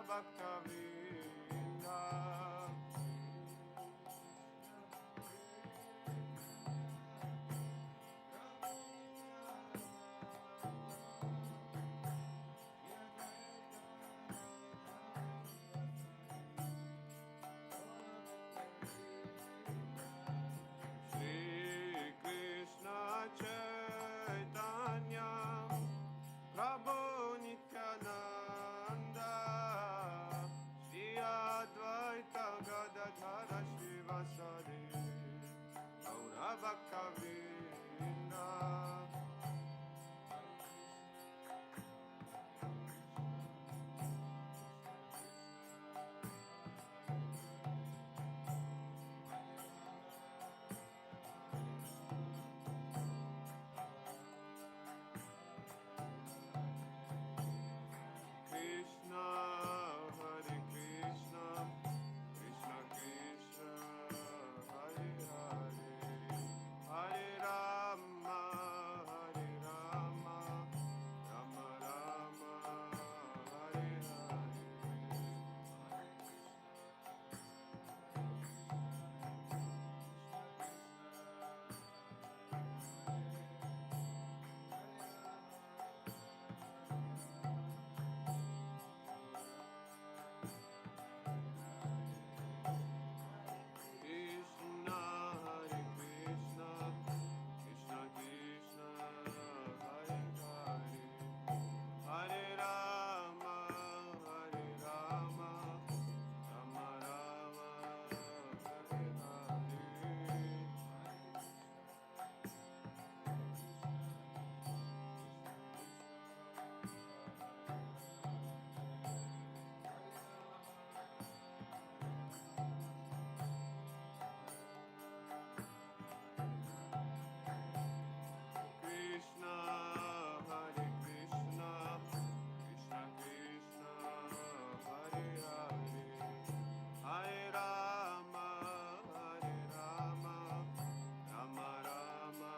Bhakta-vrinda. Kṛṣṇa Chaitanya Prabhu Nityananda Shri Advaita Gadadhara Śrivasadi Gaura Bhakta-vrinda. Kṛṣṇa Hare Kṛṣṇa Kṛṣṇa Kṛṣṇa Hare Hare Hare Rama Hare Rama Rama Rama Hare Hare. Kṛṣṇa Hare Kṛṣṇa Kṛṣṇa Kṛṣṇa Hare Hare Hare Rama Hare Rama Rama Rama Hare Hare. Kṛṣṇa Hare Kṛṣṇa Kṛṣṇa Kṛṣṇa Hare Hare Hare Rama Hare Rama Rama Rama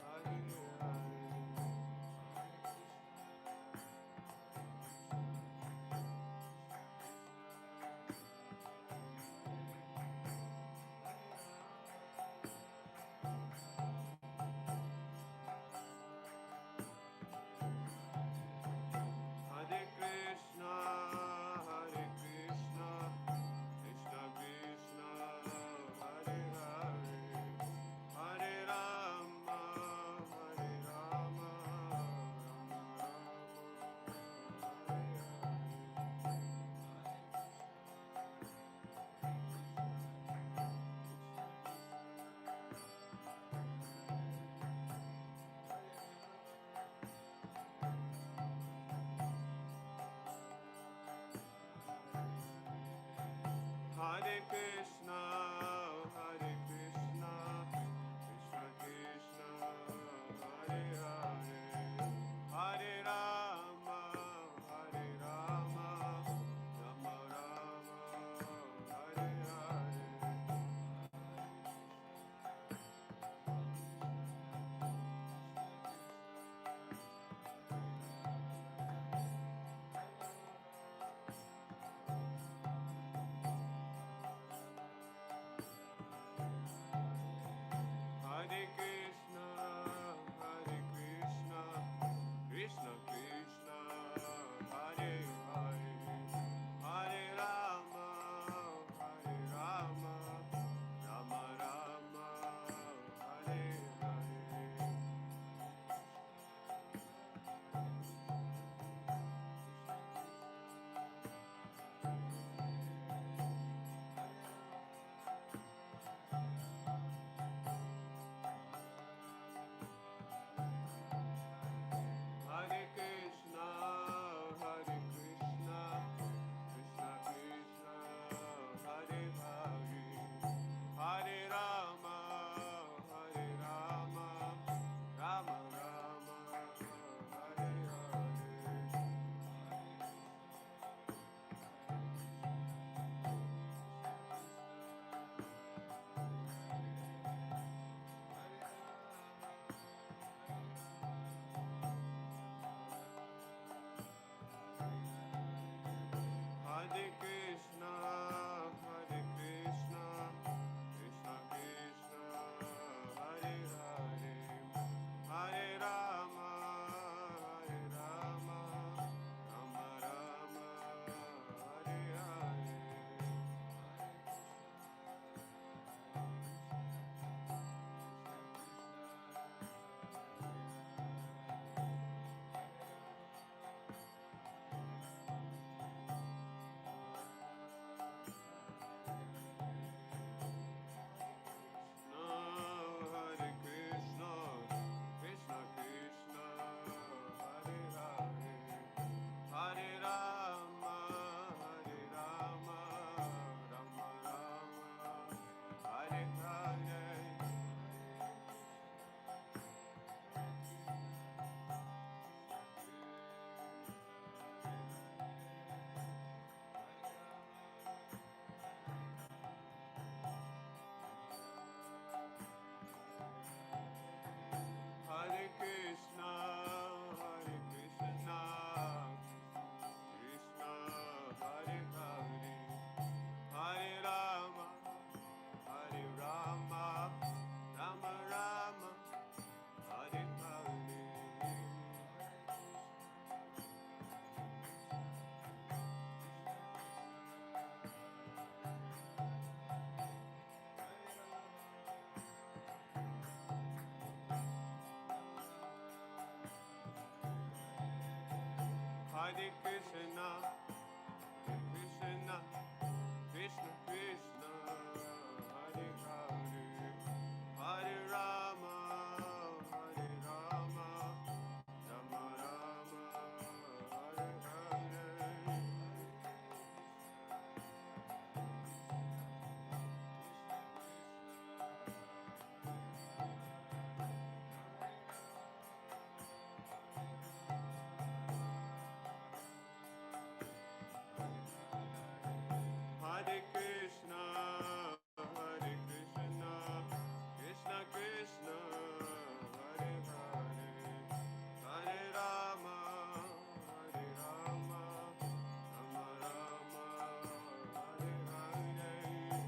Hare Hare. Hare Kṛṣṇa Hare Kṛṣṇa Kṛṣṇa Kṛṣṇa Hare Hare Hare Rama Hare Rama Rama Rama Hare Hare Kṛṣṇa Hare Kṛṣṇa Kṛṣṇa Kṛṣṇa Hare Hare Hare Rama Hare Rama Rama Rama Hare Hare. Hare Krishna, Krishna, Krishna Krishna, Hare Hare, Hare Rama, Hare Rama, Rama Rama, Hare Hare. Hare Krishna, Hare Krishna, Krishna Krishna, Hare Hare, Hare Rama, Hare Rama, Rama Rama, Hare Hare.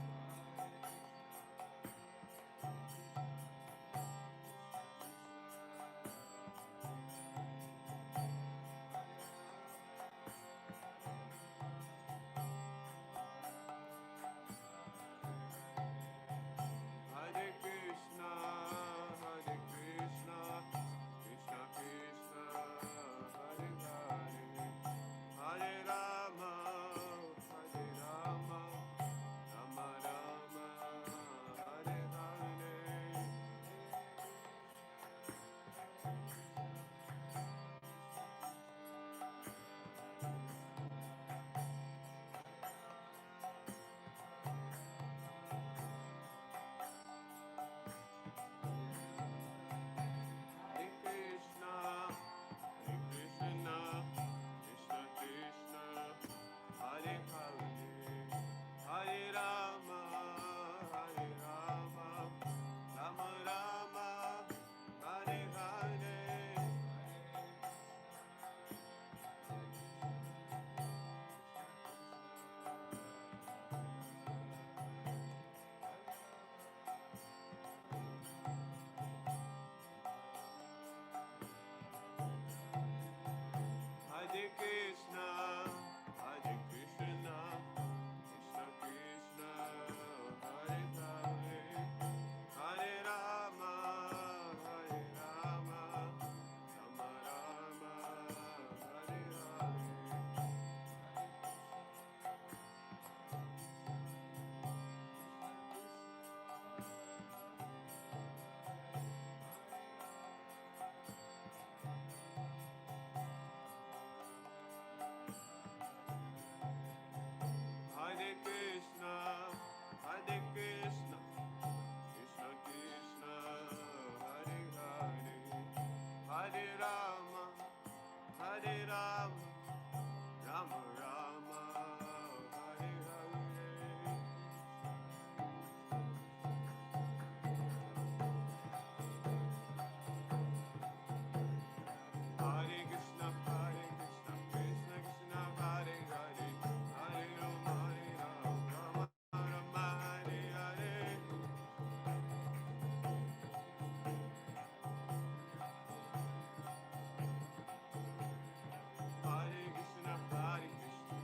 Hare Krishna, Hare Krishna, Krishna Krishna, Hare Hare, Hare Rama, Hare Rama, Rama Rama, Hare Hare. Hare Krishna, Hare Krishna, Krishna Krishna, Hare Hare, Hare Rama, Hare Rama, Rama Rama, Hare Hare. Hare Krishna, Hare Krishna, Krishna Krishna, Hare Hare, Hare Rama, Hare Rama, Rama Rama, Hare Hare. Hare Krishna, Hare Krishna, Krishna Krishna, Hare Hare, Hare Rama, Hare Rama, Rama Rama, Hare Hare. Hare Krishna, Hare Krishna, Krishna Krishna, Hare Hare, Hare Rama, Rama Rama, Hare Hare. Hare Krishna, Hare Krishna,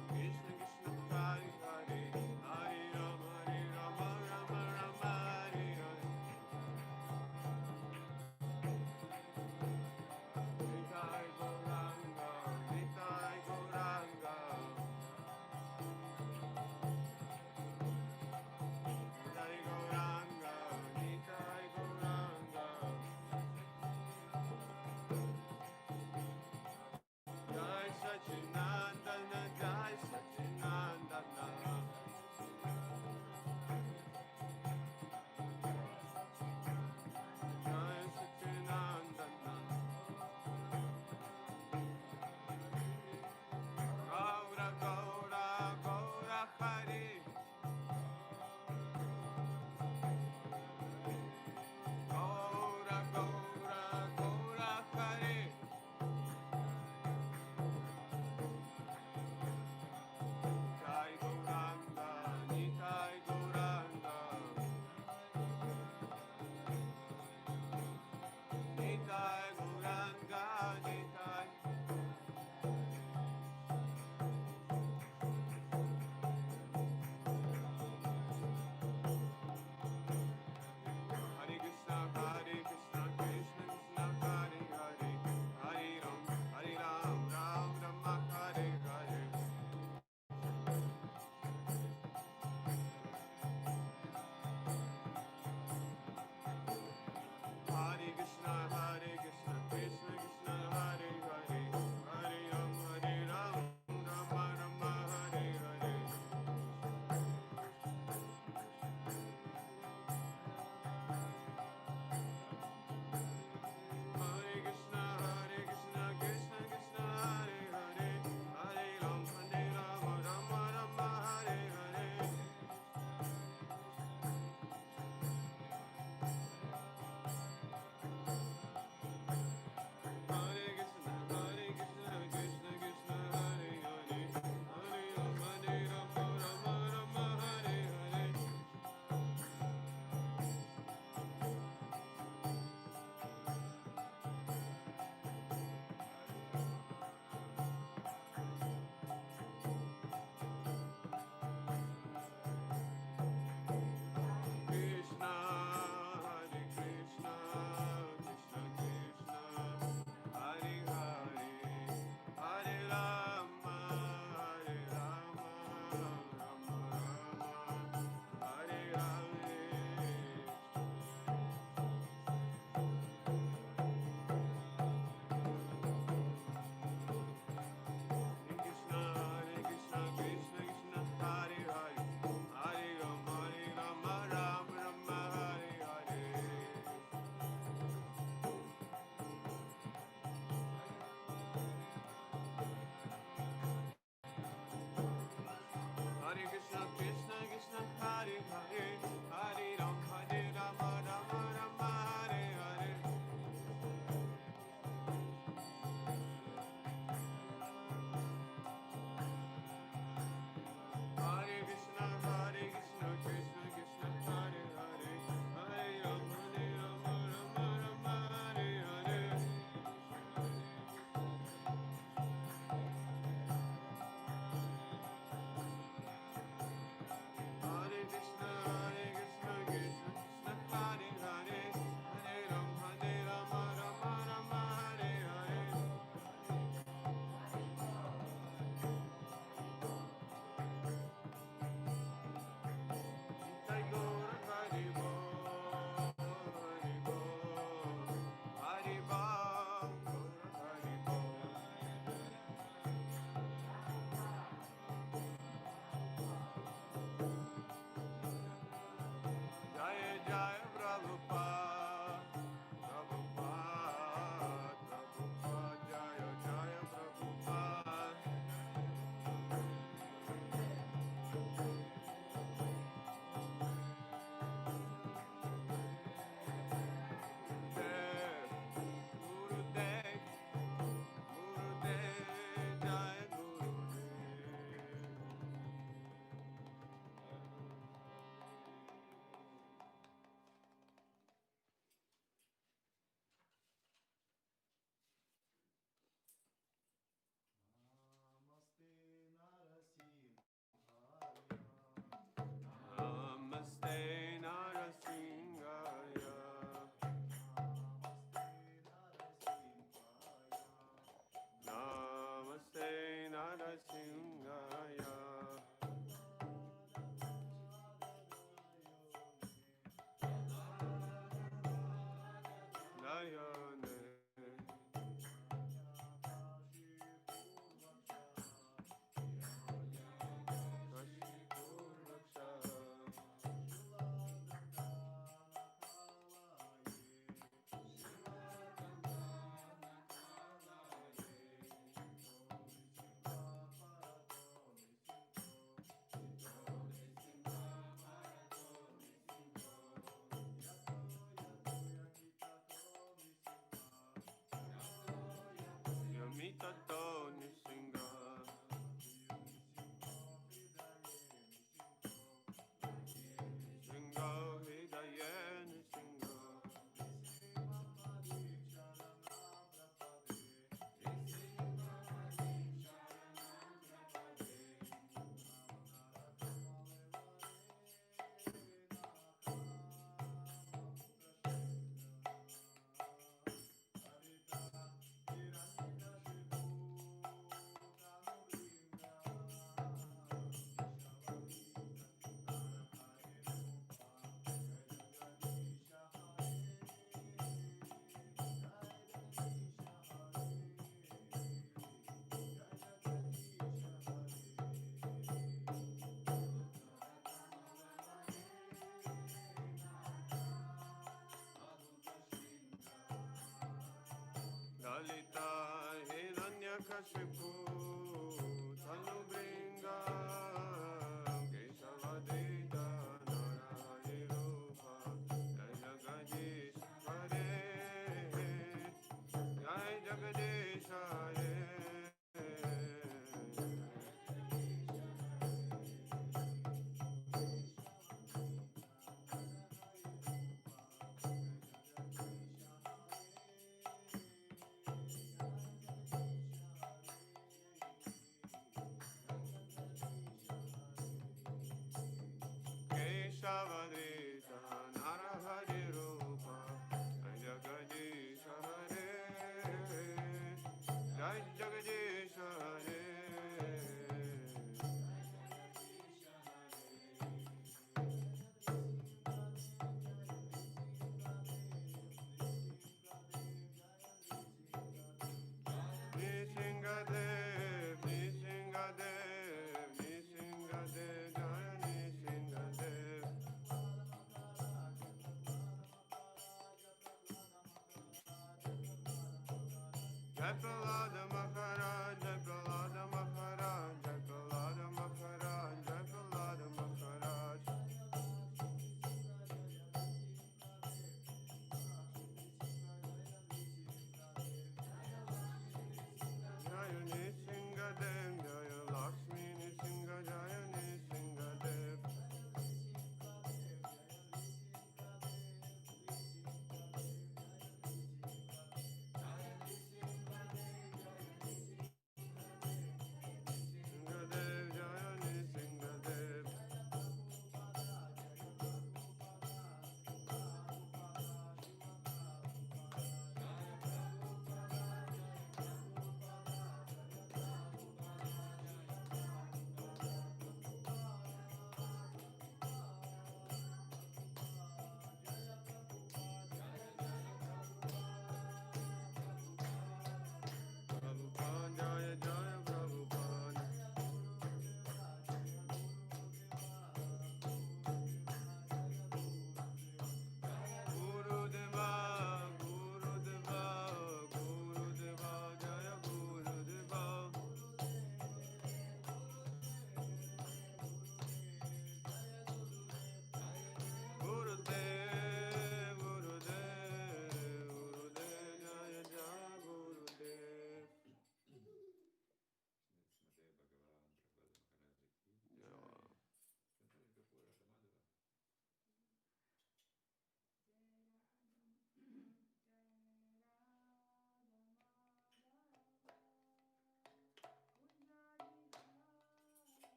Jai Prahlada Maharaj, Jai Prahlada Maharaj.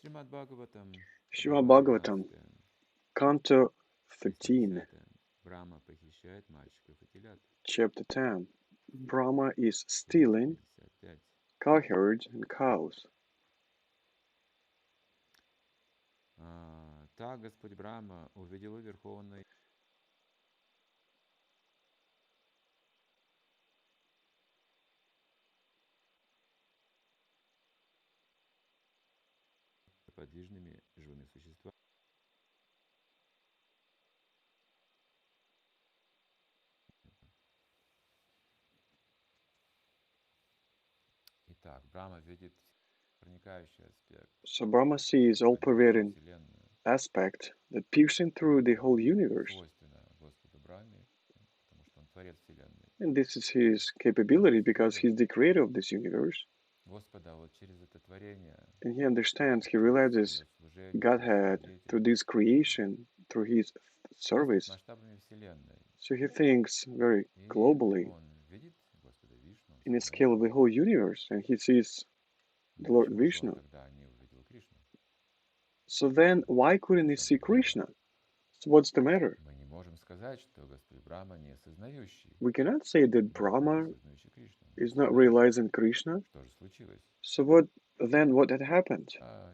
Srimad Bhagavatam, Srimad глава Bhagavatam, 13. Canto Песня 13, 10. Брахма похищает мальчиков и телят. Chapter 10. Brahma is stealing 55. cowherds and cows. Так Господь Брахма увидел верховный подвижными живыми существами. Итак, Брахма видит проникающий аспект, So Brahma sees all-pervading Вселенную, aspect that piercing through the whole universe. свойственно Господу Брахме, потому что он творец Вселенной. And this is his capability because he's the creator of this universe. Господа вот через это творение, And he understands, he через realizes свое служение, через Godhead свою through деятельность, this creation, through his мыслит service. масштабами Вселенной. So he thinks very И globally он видит Господа Вишну, он in the создает scale of the его. whole universe, and he sees Но the Lord почему же он Vishnu. тогда не увидел Кришну? So then, why couldn't he В чем see проблема? Krishna? So what's the matter? Мы не можем сказать, что Господь Брахма не осознающий, We cannot say that не Brahma осознающий Кришну. is not Осознает. realizing Krishna. Что же случилось? So what had happened?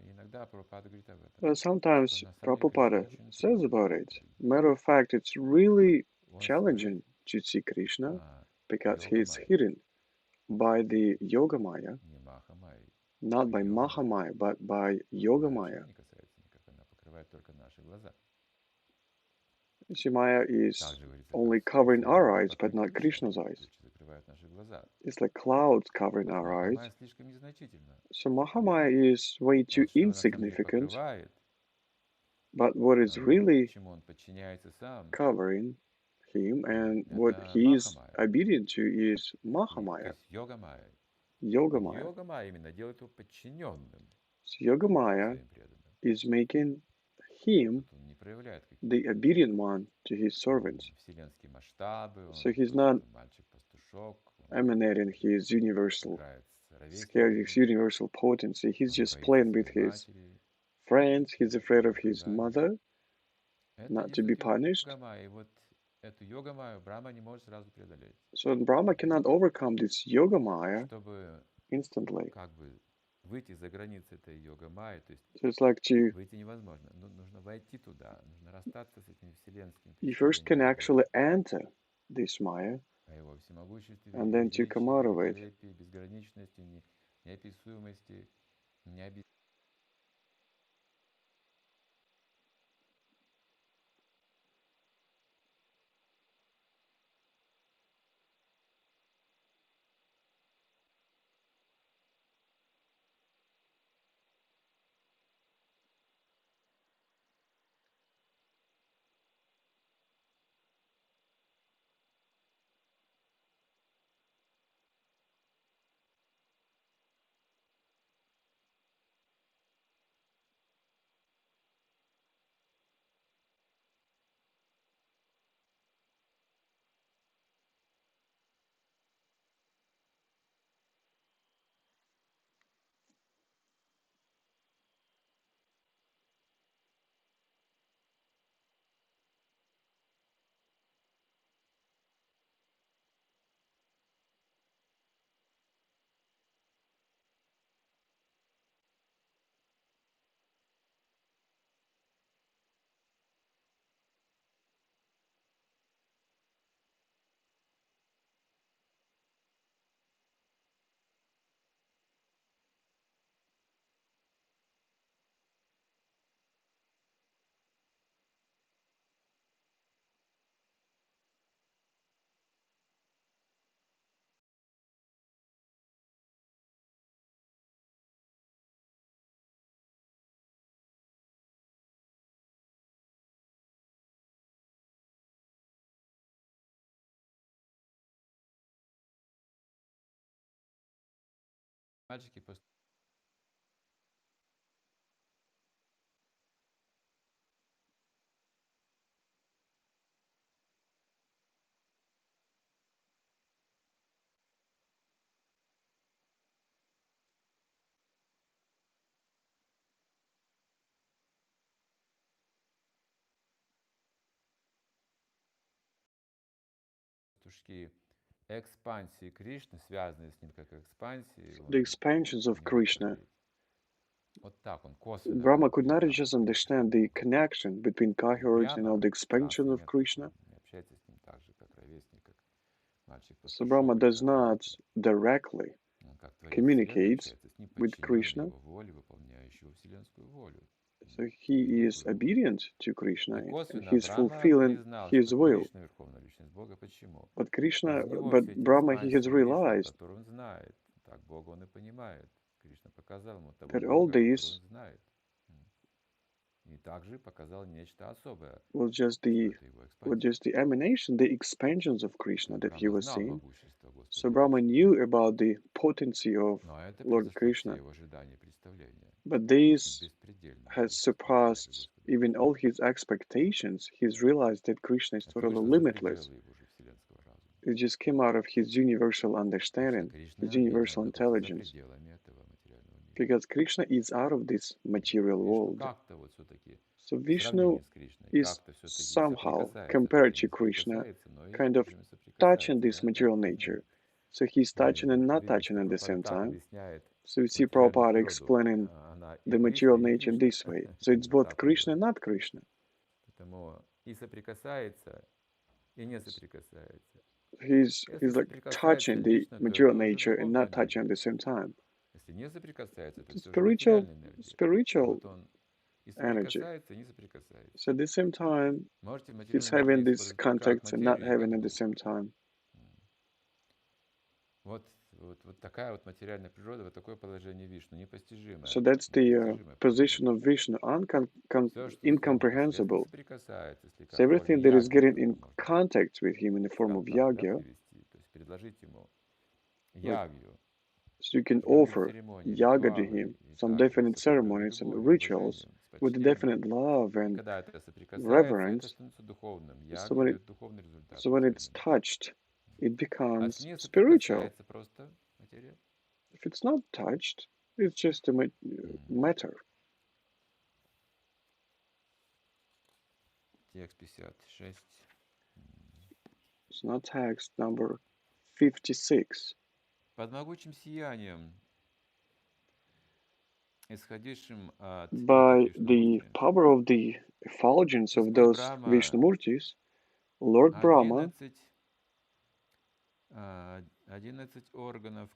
Иногда Прабхупада говорит об этом. Well, sometimes Что на самом деле Кришну Prabhupada очень says трудно about it. увидеть. Matter of fact, it's really Он скрыт challenging to see Krishna because йога he's майей, hidden by the Yoga Maya, не Маха майей. not by Йога майя. Mahamaya, but by Она Yoga вообще Maya. не касается никак, она покрывает только наши глаза. See, Maya is Также говорится, only как covering снег our может eyes, but покрыть not тучи, Krishna's eyes. тучи закрывают наши глаза. It's like clouds covering our Маха eyes. майя слишком незначительна. So Mahamaya is way too Вот что на самом деле insignificant, покрывает, but what is really чему он подчиняется сам, covering him and what это he Маха is майя. obedient to is То Mahamaya, есть йога майя. Yoga Maya. Йога майя именно делает его подчиненным So Yoga Maya своим преданным. is making him Тут он не проявляет the какие-то obedient one to his servants. вселенские масштабы, он So he's not просто мальчик-пастушок, emanating his universal играет с scale, his ровесниками, universal potency. He's он just боится playing with своей his матери, friends. He's afraid of his наказания. mother, Это not to be действует punished. йога майя, и вот эту йога майю Брахма не может сразу преодолеть. So Brahma cannot overcome this Yoga Maya Чтобы instantly. как бы выйти за границы этой йога майи, то есть So it's like выйти невозможно, нужно войти туда, нужно расстаться с этим вселенским you first can представлением actually enter this Maya, о его всемогуществе, and then to come out of it. великолепии, безграничности, неописуемости, мальчики петушки экспансии Кришны, связанные с ним как экспансии, The он expansions of не мог Krishna. проверить. Вот так он косвенно Brahma как бы could not признал. just understand the connection between cohorts and all Прямо the expansion of нет, Krishna. он не общается с ним так же, как ровесник, как мальчик So Brahma пастушок, does not directly он как творец Вселенной communicate общается с ним, with подчиненный Krishna. его воле, выполняющего вселенскую волю. So he is Великую волю. obedient to И Krishna and косвенно he's Брахма fulfilling признал, his что will. Кришна Верховная Личность Бога. Почему? But Из него but все эти Brahma, he has экспансии Вишну, realized которые он знает. Так Бога он и понимает. Кришна показал ему того that all Бога, которого these он знает. И также показал нечто особое, was just что the это его экспансия. the emanation, the expansions of Krishna that he Брахма was знал seeing. могущество Господа So Brahma Вишну. knew about the potency of Но это Lord превзошло все Krishna. его ожидания и представления. But Кришна this беспредельно has могущественен surpassed даже Господа. even all his expectations. He's realized that Krishna is Это totally вышло за limitless. пределы его же вселенского разума. It just came out of his universal Потому что understanding, Кришна his видно universal находится за intelligence. пределами этого материального мира. Because Krishna is out of this material Вишну world. как-то вот все-таки So в Vishnu сравнении с Кришной is как-то все-таки somehow, соприкасается, compared хотя и to не Krishna, соприкасается, но и kind of режиме touching соприкасается, this да? material nature. So he's touching and not Видим, touching что at the Прабхупада same так time. объясняет So you see материальную Prabhupada природу. explaining Она и the material Кришна, и nature in Кришна. this way. So it's Вот both так он Krishna and говорит. not Krishna. Поэтому и соприкасается, и не соприкасается. He's Если like соприкасается touching the лично, то material это уже nature and духовная not touching at энергия. the same time. Если не соприкасается, то The это уже материальная энергия. spiritual Вот он и energy. соприкасается, и не соприкасается. So at the same time, Можете he's материальную having энергию this использовать как contact and not материю и having как at the дух. same time. Вот такая вот материальная природа, вот такое положение Вишну, непостижимое. So that's the Непостижимое position положение. of Vishnu, Все, что incomprehensible. соприкасается, если So как в everything форме that is яги, getting как in бы можно contact with him in the form сказать of так, да, yagya, привести. То есть предложить ему like, ягью, so you can определенные offer церемонии, yaga to ритуалы, him, и some также definite с определенной ceremonies and любовью, rituals уважением, с with почтением. definite love И and когда это соприкасается, это reverence. становится духовным. So Ягья дает духовный результат. when it's эксперимента. touched, it А becomes с ней spiritual. соприкасается просто материя. If it's not touched, it's just a matter. Текст 56. It's not text number 56. Под могучим сиянием, исходившим от By этих the Вишнумурти, power of the effulgence of Господь those Брахма Vishnumurtis, Lord Brahma, 11 органов,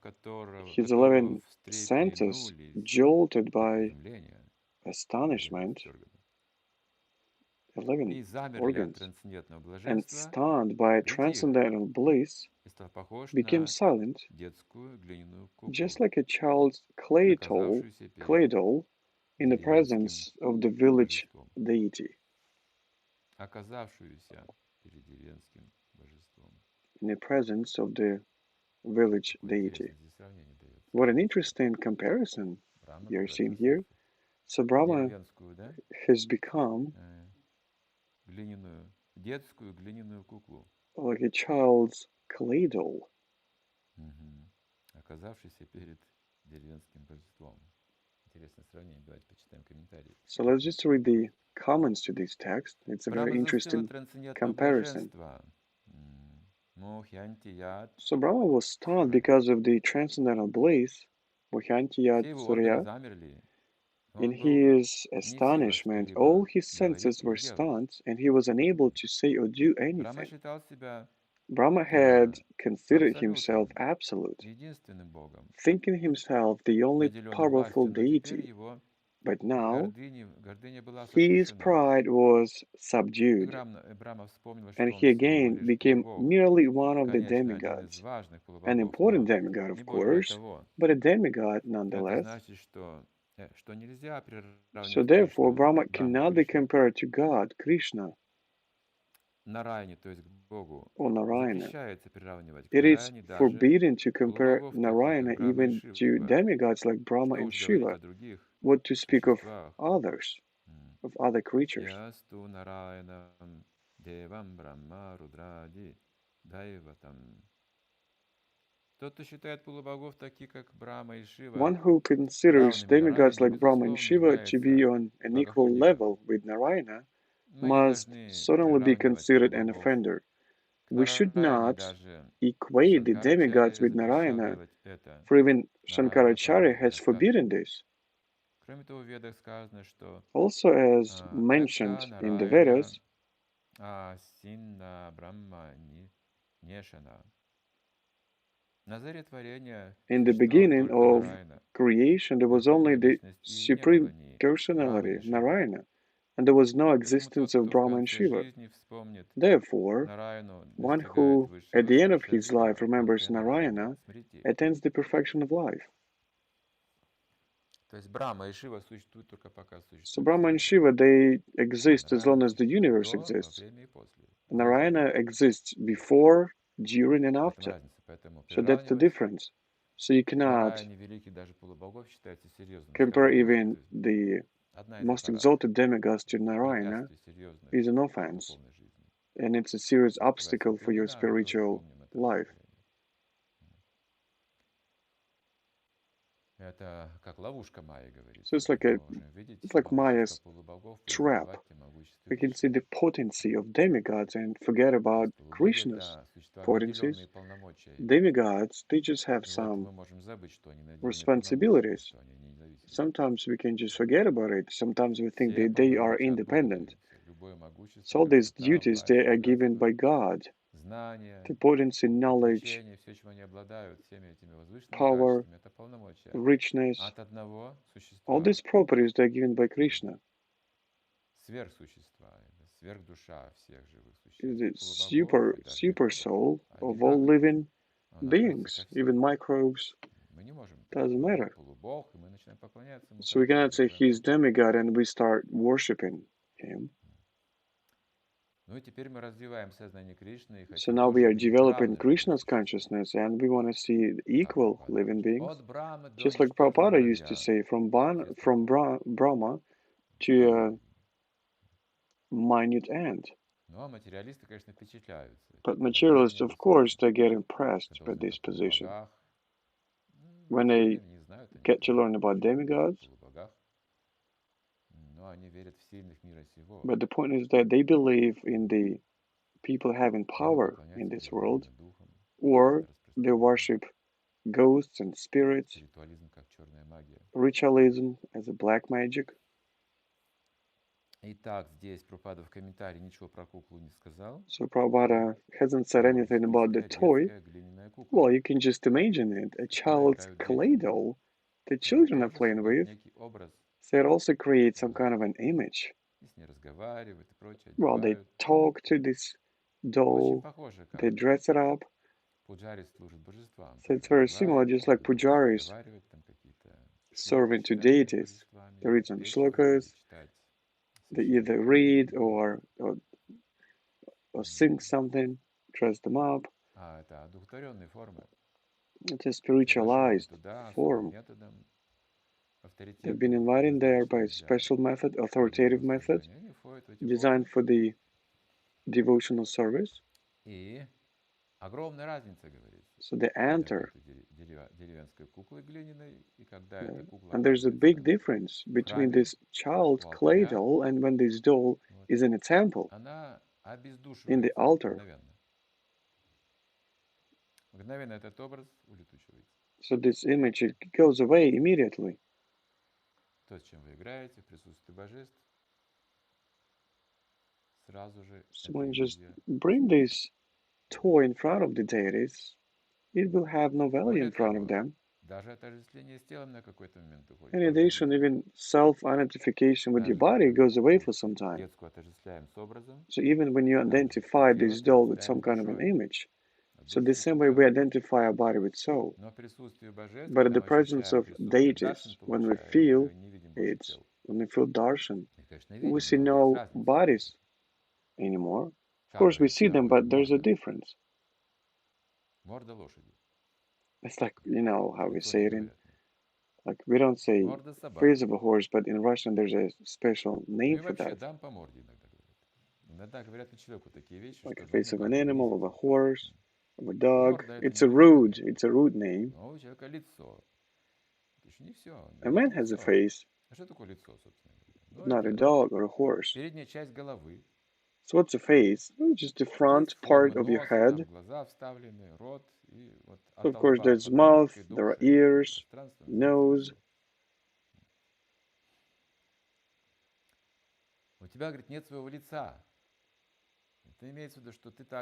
his 11 которого senses встрепенулись jolted от by изумления, astonishment, 11 и замерли от organs, трансцендентного and блаженства, stunned by притих transcendental bliss, и стал похож became на silent, детскую глиняную куклу, just like a child's clay doll оказавшуюся перед in the деревенским presence of the village божеством. deity. Оказавшуюся перед деревенским божеством. In the presence of the village Какое deity. интересное здесь сравнение дается. What an interesting comparison Брахма you're seeing превратился here. So Brahma в деревенскую, да? has become глиняную, детскую глиняную куклу, like a child's clay doll, оказавшийся перед деревенским божеством. Интересное сравнение. Давайте почитаем комментарии. So let's just read the comments to this text. It's a very Брахма застыл interesting от трансцендентного comparison. блаженства. Мохьянтият. So Brahma was stunned because of the transcendental bliss, Mohyantiyat Все его Surya. органы замерли. In Он был his не в силах astonishment, что-либо all his говорить senses или were делать. stunned, and he was unable to say or do Брахма anything. считал себя Brahma had considered абсолютным, himself absolute, единственным Богом, thinking himself the only наделенным powerful властью, но теперь deity. его But now, гордыня была his сокрушена. pride was И subdued, Брахма вспомнил, что and он he всего again лишь became полубог. merely one of the Конечно, один из demigods. важных An полубогов, important но demigod, of не более course, того. but a demigod Это nonetheless. значит, что нельзя So приравнивать therefore, Кришну, Brahma Брахму, cannot be Кришну, compared to God, Krishna, Нараяне, то есть к Богу. or Narayana. Запрещается приравнивать к It is Нараяне даже forbidden to compare полубогов, таких Narayana как Брахма и even to Шива. demigods like Brahma Что and уж говорить Shiva. о других What to speak of существах. others, of other creatures. Ясту Нараянам Девам Брахма Рудради Дайватам. Тот, кто считает полубогов, таких как Брахма и Шива, One who considers равными demigods Нараянам, like Brahma and безусловно, Shiva to be является on an equal богохульником. level with Narayana Мы не must должны certainly be приравнивать considered an полубогов offender. к we should Нараяне not даже equate the demigods Шанкарачарья with запрещал Narayana, делать это for even на Shankaracharya Аватаре has достаточно. forbidden this. Кроме того, в Ведах сказано, что Also, as mentioned Кṛṣṇa in the Нараяна Vedas, Синна Брахма Нешана. На заре творения in the существовал beginning только of Нараяна. creation, there was only Верховной the личности не было supreme ни Брамы, personality, ни Шивы. Narayana, and there was no Поэтому existence тот, of кто в Brahma and конце Shiva. жизни вспомнит Therefore, Нараяну, one достигает who, at высшего the end of his life, совершенства, remembers антенна Narayana, смрити. attains the perfection of life. То есть Брахма и Шива существуют только пока So существует Brahma and Вселенная. Shiva, they А exist as long Нараяна as the существует universe до, во exists. время и после. Narayana exists before, during, and В этом after. разница. Поэтому So that's the приравнивать difference. So you к cannot Нараяне великий даже полубогов считается серьезным compare оскорблением. even То есть the одна из most аппаратов, exalted demigods to Narayana препятствий серьезных is an в offense, духовной жизни. and it's a serious Называется obstacle for your времена, мы тоже spiritual помним это life. оскорбление. Это как ловушка Майи, говорится. So it's like Мы можем видеть могущество Maya's полубогов, trap. пренебрегать тем могуществе We can see Кришны. the potency of demigods and forget То about есть полубоги — Krishna's это существа, potencies. наделенные полномочиями. Demigods, they just have И вот some мы можем забыть, что они наделены полномочиями, responsibilities. что они независимы. Sometimes we can just forget about it. Sometimes we think Все that they are полномочия от Бога independent. даются. Любое могущество, So all these красота, duties, they власть, are given богатство, by God. знания, The potency, knowledge, отречение, все, чем они обладают, всеми этими возвышенными power, качествами — это полномочия richness, от одного all существа, these properties, they're given by Krishna. сверхсущества, это сверхдуша всех живых The существ, полубогов и даже super микробов. soul of all Одинаковый. living Он относится beings, ко всем. even microbes, Мы не можем doesn't сказать, matter. полубог, и мы начинаем поклоняться ему So we как cannot say Богу. he's demigod and we start worshiping him. Ну и теперь мы развиваем сознание Кришны и So хотим now we тоже are видеть developing равных живых Krishna's существ. consciousness and we want to see Как equal Прабхупада living говорит, beings. от Брамы до Just like ничтожного Prabhupada used to рая, say, from средства Бога. Brahma to a minute ant. Но материалисты, конечно, впечатляются. But Таким materialists, воззрением of course, высоким. they get Это impressed by должно быть this о position. полубогах. When they Современные не знают они get to этого, learn about ничего не знают о demigods, полубогах. Но они верят в сильных мира сего. but the point is that they believe in the people having Либо power in поклоняются this world, первородным духам, or they распространенным. worship ghosts and spirits, Ритуализм как черная магия. ritualism as a black magic. Итак, здесь Прабхупада в комментарии ничего про куклу не сказал. So Prabhupada hasn't said anything about the toy. Детская глиняная кукла. Well, you can just imagine it, a child's clay doll the children are Тоже playing создает with. некий образ. So it also creates some kind of an image. И с ней разговаривают и прочее, Well, they одевают. talk to this Очень doll, похоже, как they dress it up. пуджари служит божествам. So it's very similar, just like pujaris Разговаривать, там какие-то serving to читать deities. божествами, They read some петь что-то, shlokas, читать they священные either книги. read or sing something, dress them up. А это одухотворенные формы. It's a Приглашенные spiritualized туда особым form. методом, They've been авторитетом, invited there by a предназначенным для special method, authoritative method, служения. Они входят в эти designed формы. for the devotional service. И огромная разница, говорится. So they enter. Деревенской куклы глиняной, и когда эта кукла And there's a big оказывается difference between храме, this child's у clay алтаря, doll and when this doll вот, is in a temple, она in the обездушивается altar. мгновенно. Мгновенно этот образ улетучивается. So this image, it goes away immediately. То, с чем вы играете в присутствии божеств, сразу же So эта when you just иллюзия. bring this toy in front of the deities, it will have no value Более in front of того, them. даже отождествление с телом на какой-то момент уходит. In тоже addition, иллюзия. even self-identification with your Даже body когда goes away мы for some time. детскую отождествляем с образом, So even when you так же identify тело this doll with отождествляем some с kind of an душой. image, so Дух the слышит same way we тело. identify our body with soul. Но в присутствии божеств, But in когда the мы presence ощущаем of присутствие deities, даршан, when we получаем, feel мы не видим больше it, тел. when we feel darshan, И, конечно, we видим, see но есть no разница. bodies anymore. Of Как course, we говорится, see them, but there's a морда, difference. морда лошади. It's like, you know how we Лицо say не it in, говорят. like we don't say Морда face собаки. of a horse, but in Russian there's a special Ну name и for вообще, that. дам по морде иногда говорят. Иногда говорят и человеку такие вещи, Like что a face ну of как an бы animal, of a унизительно. horse, of a dog. Морда это It's не лицо, как бы. it's a rude name. Но у человека лицо. Это еще не все. A Вот man has a лицо. face, А что такое лицо, собственно говоря? but Ну not a это dog or a horse. передняя часть головы. So what's a face? Well, just the front part of your head. So of course there's mouth, there are ears, nose.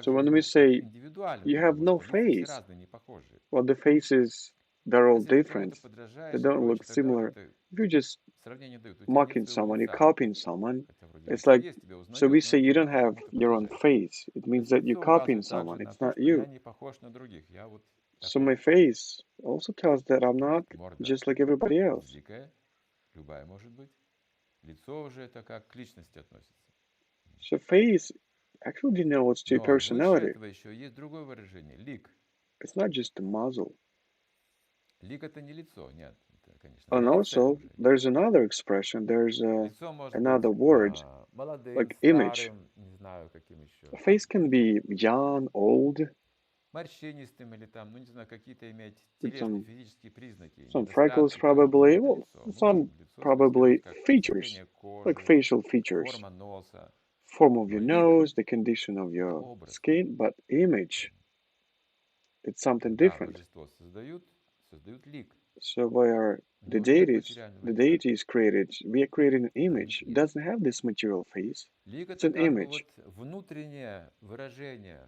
So when we say you have no face, well, the faces, they're all different. They don't look similar. If you're just mocking someone, you're copying someone, it's like, so we say you don't have your own face. It means that you're copying someone. It's not you. So my face also tells that I'm not just like everybody else. So face actually denotes to personality. It's not just the muzzle. And also, there's another expression. There's another word, like image. A face can be young, old, with some freckles probably. Well, some probably features, like facial features. Form of your nose, the condition of your skin, but image, it's something different. So where the deity is created, we are creating an image. It doesn't have this material face. It's an image.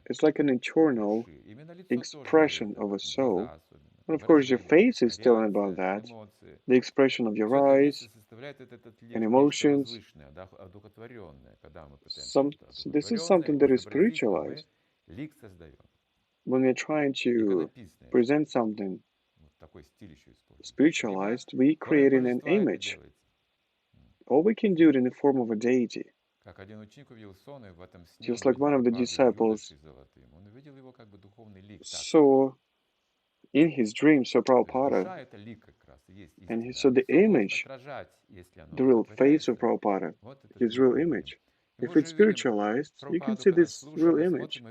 It's like an internal expression of a soul. And of course, your face is telling about that. The expression of your eyes and emotions. So this is something that is spiritualized. When we're trying to present something spiritualized, we creating an image. Or we can do it in the form of a deity. Just like one of the disciples saw in his dream saw Prabhupada, and he saw the image, the real face of Prabhupada, his real image. If it's spiritualized, you can see this real image.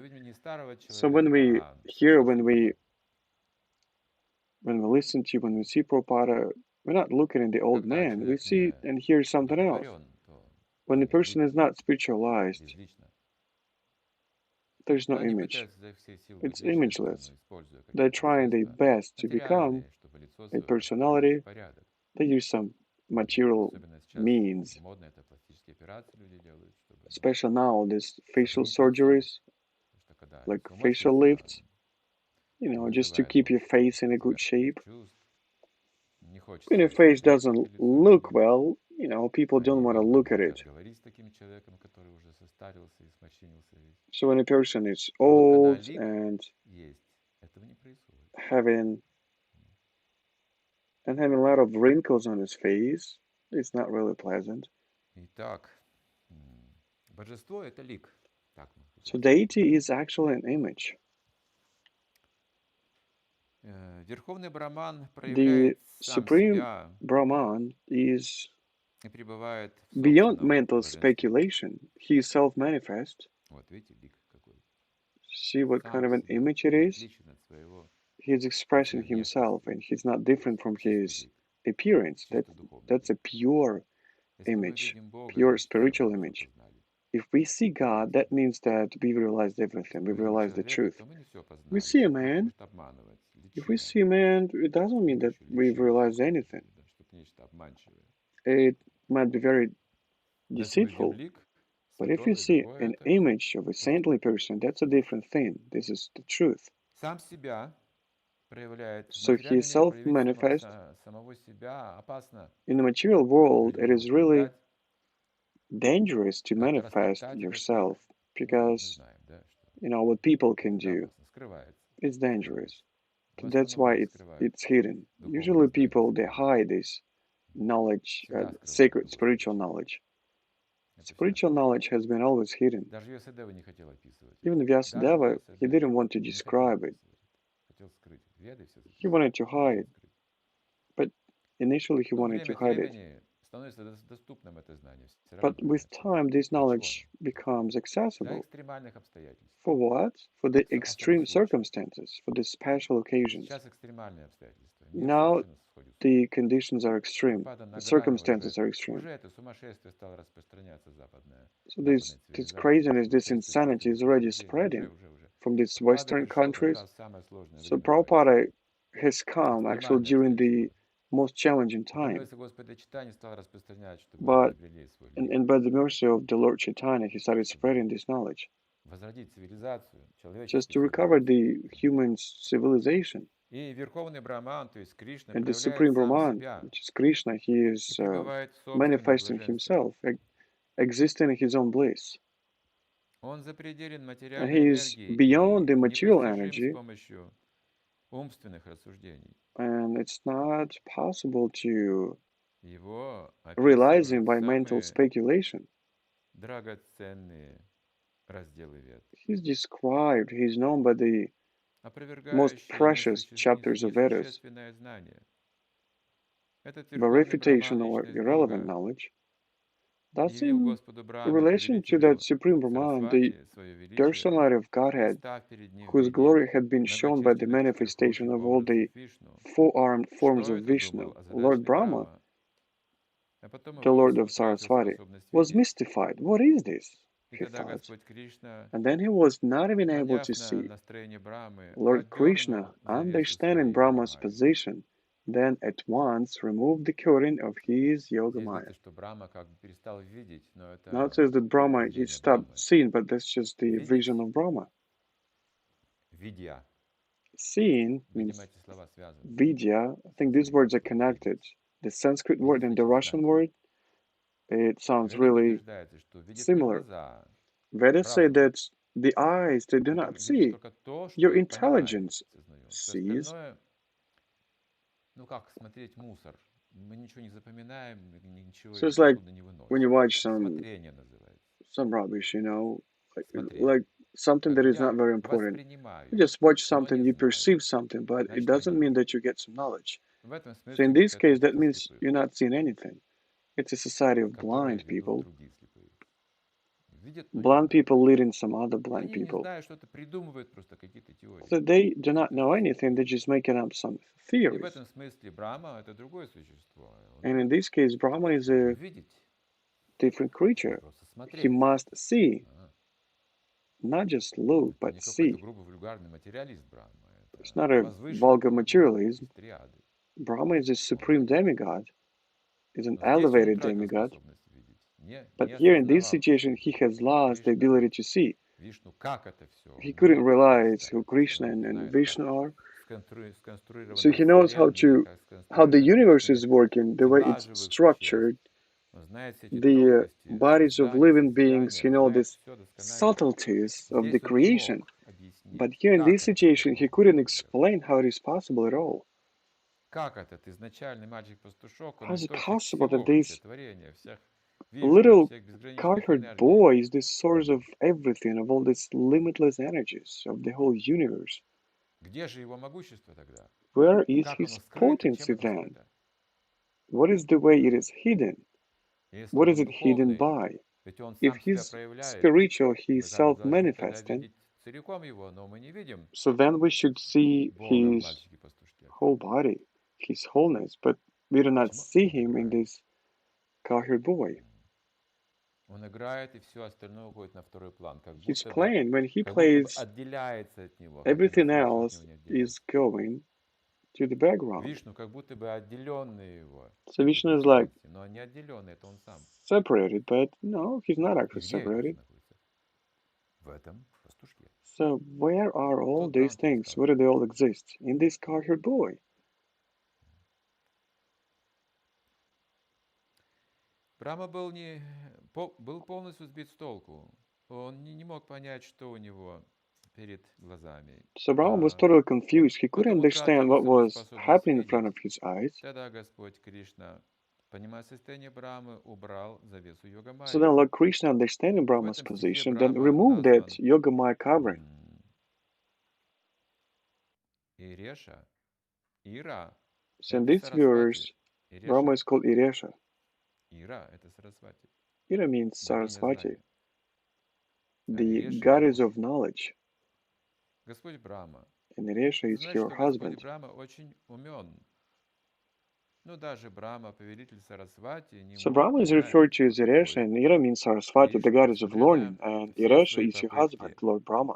So when we hear, when we listen to, when we see Prabhupada, we're not looking at the old man. We see and hear something else. When the person is not spiritualized, there's no image. It's imageless. They're trying their best to become a personality. They use some material means. Especially now, these facial surgeries, like facial lifts, just to keep your face in a good shape. When your face doesn't look well, people don't want to look at it. So when a person is old and having a lot of wrinkles on his face, it's not really pleasant. So deity is actually an image. The Supreme Brahman is beyond mental speculation. He is self-manifest. See what kind of an image it is? He is expressing himself, and he's not different from his appearance. That's a pure image, pure spiritual image. If we see God, that means that we realized everything. We realized the truth. We see a man. If we see a man, it doesn't mean that we've realized anything. It might be very deceitful. But if you see an image of a saintly person, that's a different thing. This is the truth. So he is self-manifest. In the material world, it is really dangerous to manifest yourself because, what people can do, it's dangerous. That's why it's hidden. Usually people, they hide this knowledge, sacred spiritual knowledge. Spiritual knowledge has been always hidden. Even Vyasadeva, he didn't want to describe it. He wanted to hide, but initially he wanted to hide it. But with time, this knowledge becomes accessible. For what? For the extreme circumstances, for the special occasions. Now the conditions are extreme, the circumstances are extreme. So this craziness, this insanity is already spreading from these Western countries. So Prabhupada has come actually during the most challenging time. But and by the mercy of the Lord Chaitanya, he started spreading this knowledge. Just to recover the human civilization. And the Supreme Brahman, which is Kṛṣṇa, he is manifesting himself, existing in his own bliss. And he is beyond the material energy. And it's not possible to realize him by mental speculation. He's described, he's known by the most precious chapters of Vedas. By refutation or irrelevant knowledge, that's in relation to that Supreme Brahman, the personality of Godhead, whose glory had been shown by the manifestation of all the four-armed forms of Vishnu. Lord Brahma, the Lord of Saraswati, was mystified. What is this? He thought. And then he was not even able to see. Lord Kṛṣṇa, understanding Brahma's position, then at once removed the curtain of his Yogamaya. Now it says that Brahma, he stopped seeing, but that's just the vision of Brahma. Seeing means vidya. I think these words are connected. The Sanskrit word and the Russian word, it sounds really similar. Vedas say that the eyes, they do not see. Your intelligence sees. So it's like when you watch some rubbish, like something that is not very important. You just watch something, you perceive something, but it doesn't mean that you get some knowledge. So in this case, that means you're not seeing anything. It's a society of blind people. Blind people leading some other blind people. So they do not know anything, they're just making up some theories. And in this case, Brahma is a different creature. He must see. Not just look, but see. It's not a vulgar materialism. Brahma is a supreme demigod, is an elevated demigod. But here in this situation, he has lost the ability to see. He couldn't realize who Kṛṣṇa and Vishnu are. So he knows how the universe is working, the way it's structured, the bodies of living beings, these subtleties of the creation. But here in this situation, he couldn't explain how it is possible at all. How is it possible that this little cowherd boy is the source of everything, of all these limitless energies, of the whole universe? Where is his potency then? What is the way it is hidden? What is it hidden by? If he's spiritual, he's self-manifesting, so then we should see his whole body, his wholeness, but we do not see him in this cowherd boy. He's playing. When he plays, everything else is going to the background. So Vishnu is like separated, but no, he's not actually separated. So where are all these things? Where do they all exist? In this cowherd boy. Брахма был полностью сбит с толку. Он не мог понять, что у него перед глазами. So Brahma was totally confused. He couldn't understand what was happening in front of his eyes. Тогда Господь Кришна, понимая состояние Брахмы, убрал завесу Йогамайи. So then Lord Kṛṣṇa, understanding Brahma's position, then removed that Yogamaya covering. So in this verse, Brahma is called Iresha. Ira means Sarasvati, the goddess of knowledge. And Resha is her husband. So Brahma is referred to as Resha, and Ira means Sarasvati, the goddess of learning, and Resha is her husband, Lord Brahma.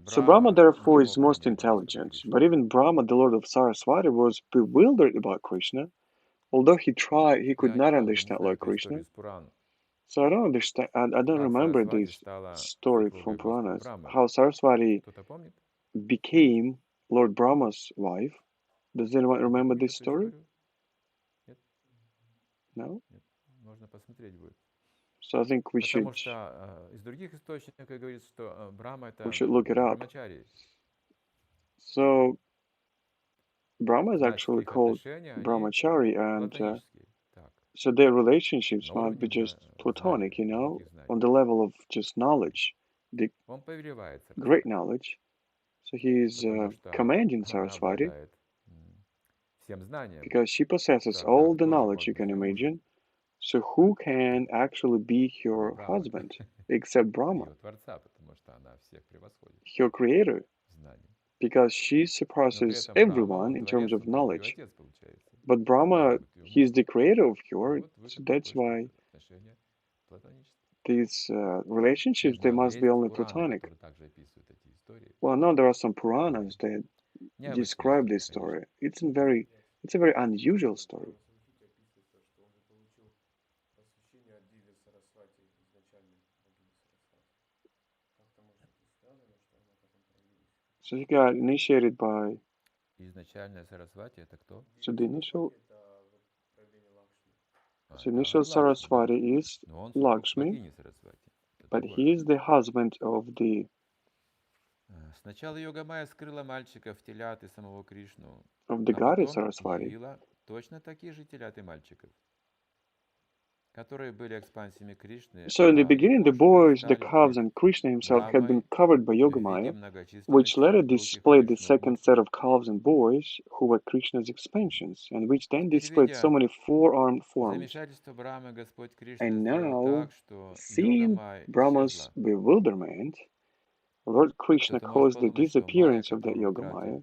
So Brahma therefore is most intelligent, but even Brahma, the Lord of Sarasvati, was bewildered about Kṛṣṇa. Although he tried, he could not understand Lord Kṛṣṇa. So I don't understand, I don't remember this story from Puranas, how Sarasvati became Lord Brahma's wife. Does anyone remember this story? No? So I think we should look it up. So Brahma is actually called Brahmachari, and so their relationships might be just platonic, on the level of just knowledge, the great knowledge. So he is commanding Sarasvati because she possesses all the knowledge you can imagine. So who can actually be her husband except Brahma, her creator? Because she surpasses everyone in terms of knowledge. But Brahma, he is the creator of her, so that's why these relationships, they must be only platonic. Well, no, there are some Puranas that describe this story. It's a very unusual story. So he got initiated by. So the initial Sarasvati is Lakshmi, but he is the husband of the. Of the goddess Sarasvati. So in the beginning, the boys, the calves, and Kṛṣṇa himself had been covered by Yogamaya, which later displayed the second set of calves and boys, who were Kṛṣṇa's expansions, and which then displayed so many four-armed forms. And now, seeing Brahma's bewilderment, Lord Kṛṣṇa caused the disappearance of that Yogamaya.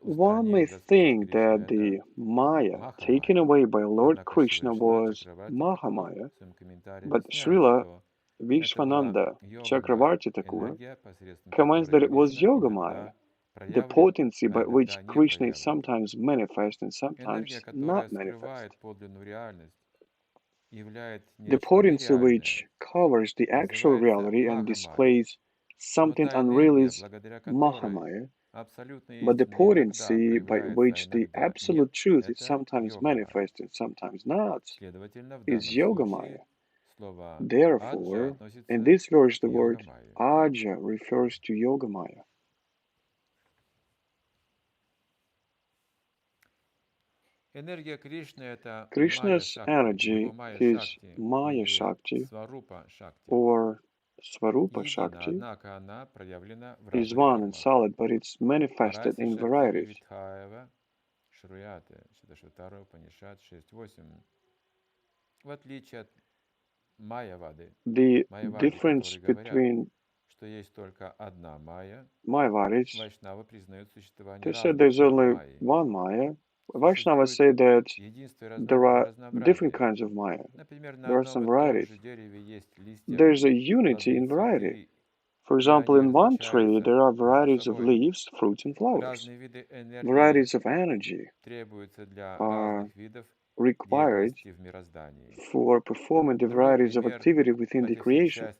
One may think that the Maya taken away by Lord Kṛṣṇa was Mahamaya, but Srila Vishwananda Chakravarti Thakur comments that it was Yogamaya, the potency by which Kṛṣṇa is sometimes manifest and sometimes not manifest. The potency which covers the actual reality and displays something unreal is Mahamaya, but the potency by which the absolute truth is sometimes manifested, sometimes not, is Yogamaya. Therefore, in this verse, the word Aja refers to Yogamaya. Krishna's energy, his Maya Shakti, or Svarupa Shakti, is one and solid, but it's manifested in varieties. The difference between Mayavadis, they said there's only one Maya. Vaishnavas say that there are different kinds of Maya. There are some varieties. There's a unity in variety. For example, in one tree, there are varieties of leaves, fruits, and flowers. Varieties of energy are required for performing the varieties of activity within the creation.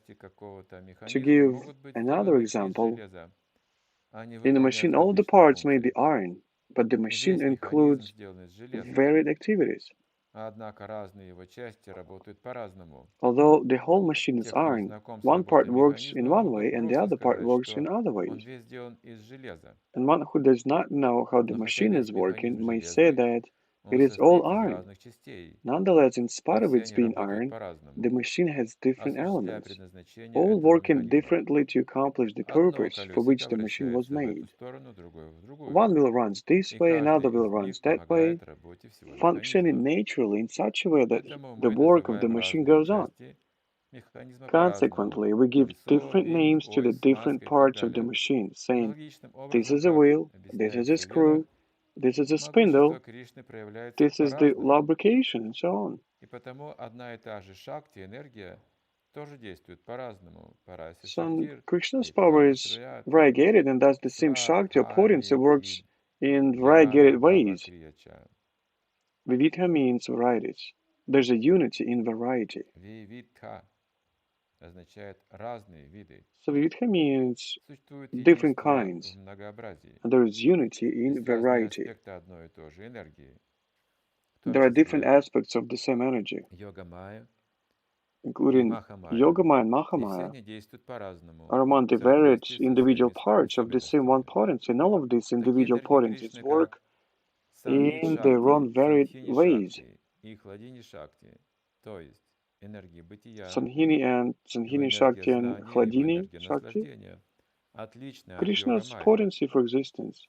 To give another example, in a machine, all the parts may be iron, but the machine includes varied activities. Although the whole machine is iron, one part works in one way and the other part works in other ways. And one who does not know how the machine is working may say that It is all iron. Nonetheless, in spite of its being iron, the machine has different elements, all working differently to accomplish the purpose for which the machine was made. One wheel runs this way, another wheel runs that way, functioning naturally in such a way that the work of the machine goes on. Consequently, we give different names to the different parts of the machine, saying, this is a wheel, this is a screw, this is a spindle, this is the lubrication, and so on. So Kṛṣṇa's power is variegated, and thus the same Shakti or potency works in variegated ways. Vividha means varieties. There's a unity in variety. So Vividha means different kinds, and there is unity in variety. There are different aspects of the same energy, including Yogamaya and Mahamaya, are among the varied individual parts of the same one potency, and all of these individual potencies work in their own varied ways. Samhini Shakti and Hladini Shakti. Krishna's potency for existence,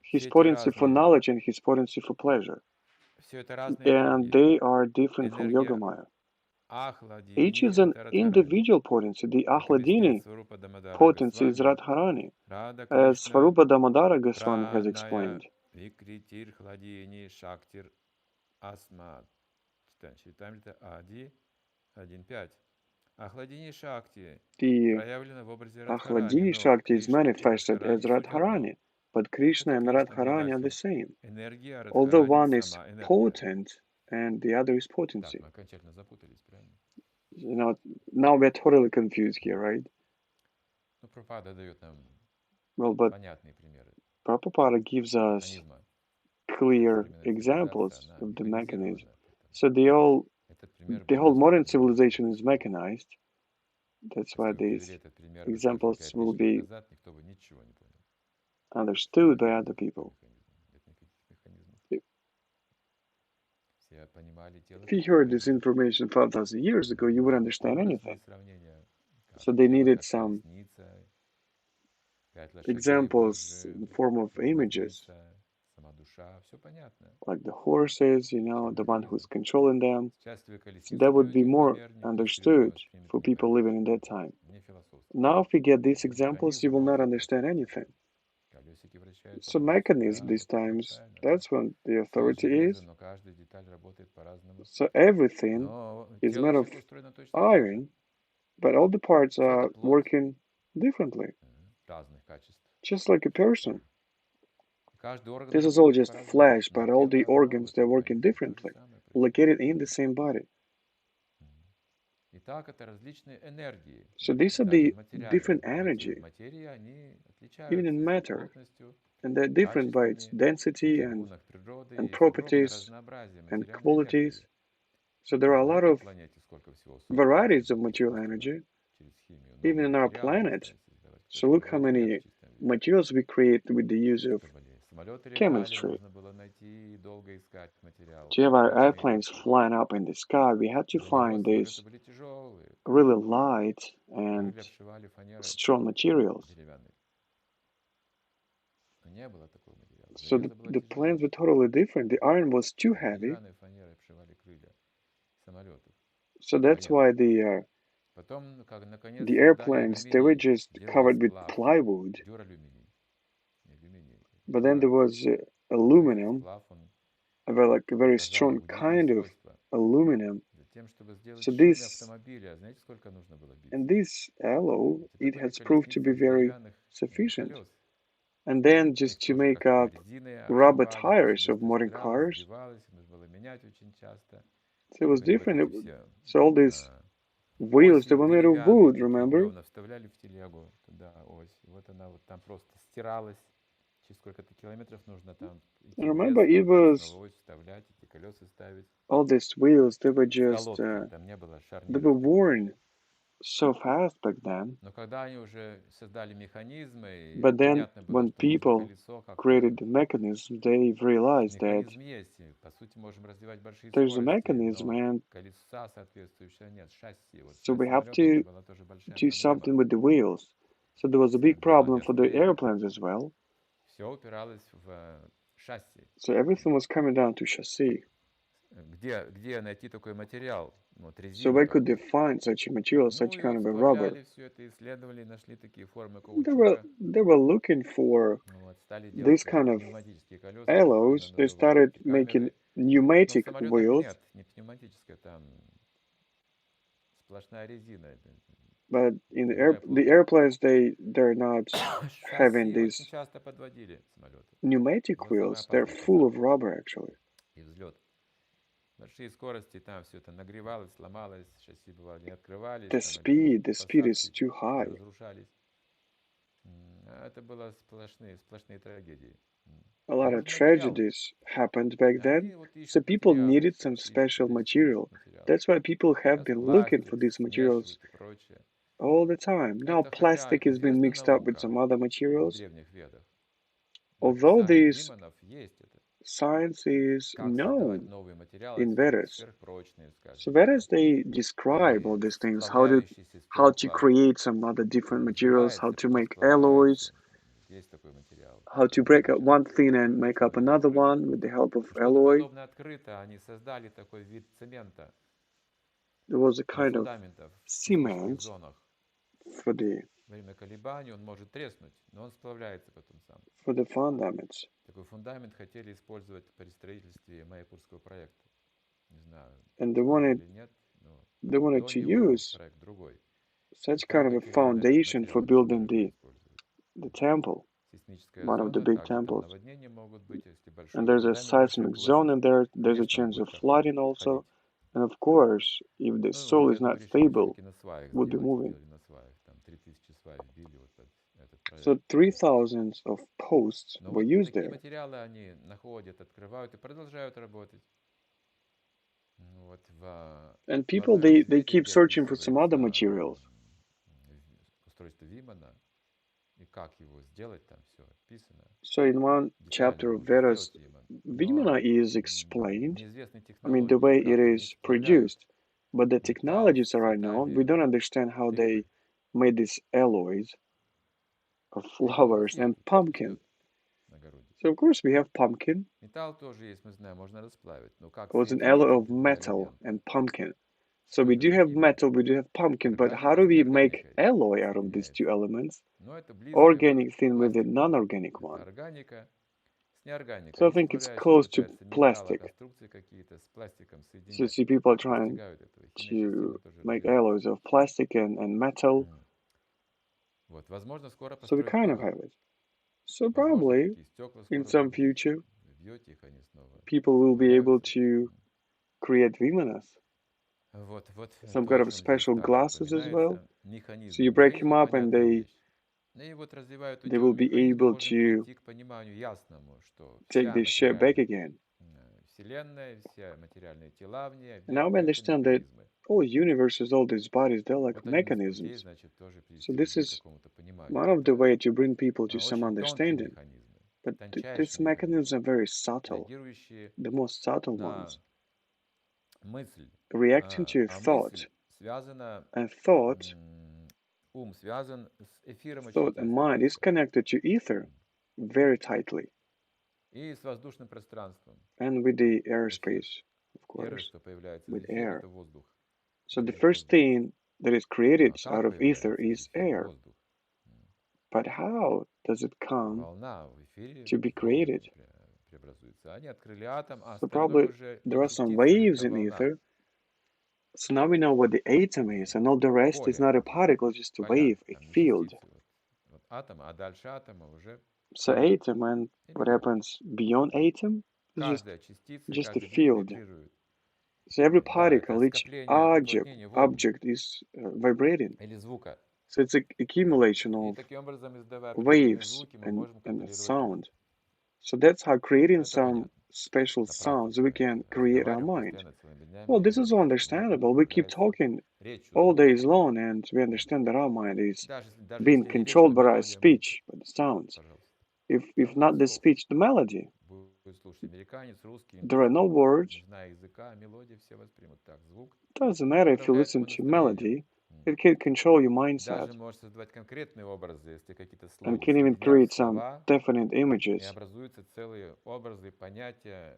his potency for knowledge, and his potency for pleasure. And they are different from Yogamaya. Each is an individual potency. The Ahladini potency is Radharani, as Svarupa Damodara Goswami has explained. The Ahladini Shakti is manifested as Radharani, but Krishna and Radharani are the same, although one is potent and the other is potency. You know, now we're totally confused here, right? Well, but Prabhupada gives us clear examples of the mechanism. So the whole modern civilization is mechanized. That's why these examples will be understood by other people. If you heard this information 5,000 years ago, you would understand anything. So they needed some examples in the form of images, like the horses, you know, the one who's controlling them. So that would be more understood for people living in that time. Now, if you get these examples, you will not understand anything. So mechanism these times, that's when the authority is. So everything is made of iron, but all the parts are working differently, just like a person. This is all just flesh, but all the organs, they're working differently, located in the same body. So these are the different energy, even in matter, and they're different by its density and properties and qualities. So there are a lot of varieties of material energy, even in our planet. So look how many materials we create with the use of chemistry. To have our airplanes flying up in the sky, we had to find these really light and strong materials. So the planes were totally different. The iron was too heavy. So that's why the airplanes, they were just covered with plywood. But then there was aluminum, a very strong kind of aluminum. So this alloy, it has proved to be very sufficient. And then just to make up rubber tires of modern cars, so it was different. So all these wheels, they were made of wood, remember? And remember, it was all these wheels, they were just, they were worn so fast back then. But then, when people created the mechanism, they realized that there's a mechanism, and so we have to do something with the wheels. So there was a big problem for the airplanes as well. So everything was coming down to chassis. So where could they find such a material, such kind of a rubber? They were looking for this kind of alloys. They started making pneumatic wheels. But in the airplanes, they're not having these pneumatic wheels. They're full of rubber, actually. The speed is too high. A lot of tragedies happened back then, so people needed some special material. That's why people have been looking for these materials all the time. Now plastic is being mixed up with some other materials. Although this science is known in Vedas. So Vedas, they describe all these things, how to create some other different materials, how to make alloys, how to break up one thing and make up another one with the help of alloy. There was a kind of cement for the fundaments. And they wanted to use such kind of a foundation for building the temple, one of the big temples. And there's a seismic zone in there. There's a chance of flooding also. And of course, if the soil is not stable, would be moving. So 3,000 of posts were used there. And people, they keep searching for some other materials. So in one chapter of Vedas, Vimana is explained, I mean, the way it is produced. But the technologies are unknown. We don't understand how they made these alloys of flowers and pumpkin. So of course we have pumpkin. It was an alloy of metal and pumpkin. So we do have metal, we do have pumpkin, but how do we make alloy out of these two elements? Organic thing with a non-organic one. So I think it's close to plastic. So see, people are trying to make alloys of plastic and metal. So we kind of have it. So probably in some future, people will be able to create vimanas. Some kind of special glasses as well. So you break them up and they will be able to take this share back again. And now we understand that all universes, all these bodies, they're like mechanisms. So this is one of the ways to bring people to some understanding. But these mechanisms are very subtle, the most subtle ones. Reacting to a thought, and thought and mind is connected to ether very tightly. And with the airspace, of course, with air. So the first thing that is created out of ether is air. But how does it come to be created? So probably there are some waves in ether. So now we know what the atom is, and all the rest is not a particle, just a wave, a field. So atom, and what happens beyond atom is just a field. So every particle, each object is vibrating. So it's an accumulation of waves and sound. So that's how creating some special sounds, we can create our mind. Well, this is understandable. We keep talking all days long, and we understand that our mind is being controlled by our speech, by the sounds. If not the speech, the melody. There are no words. Doesn't matter if you listen to melody, it can control your mindset and can even create some definite images.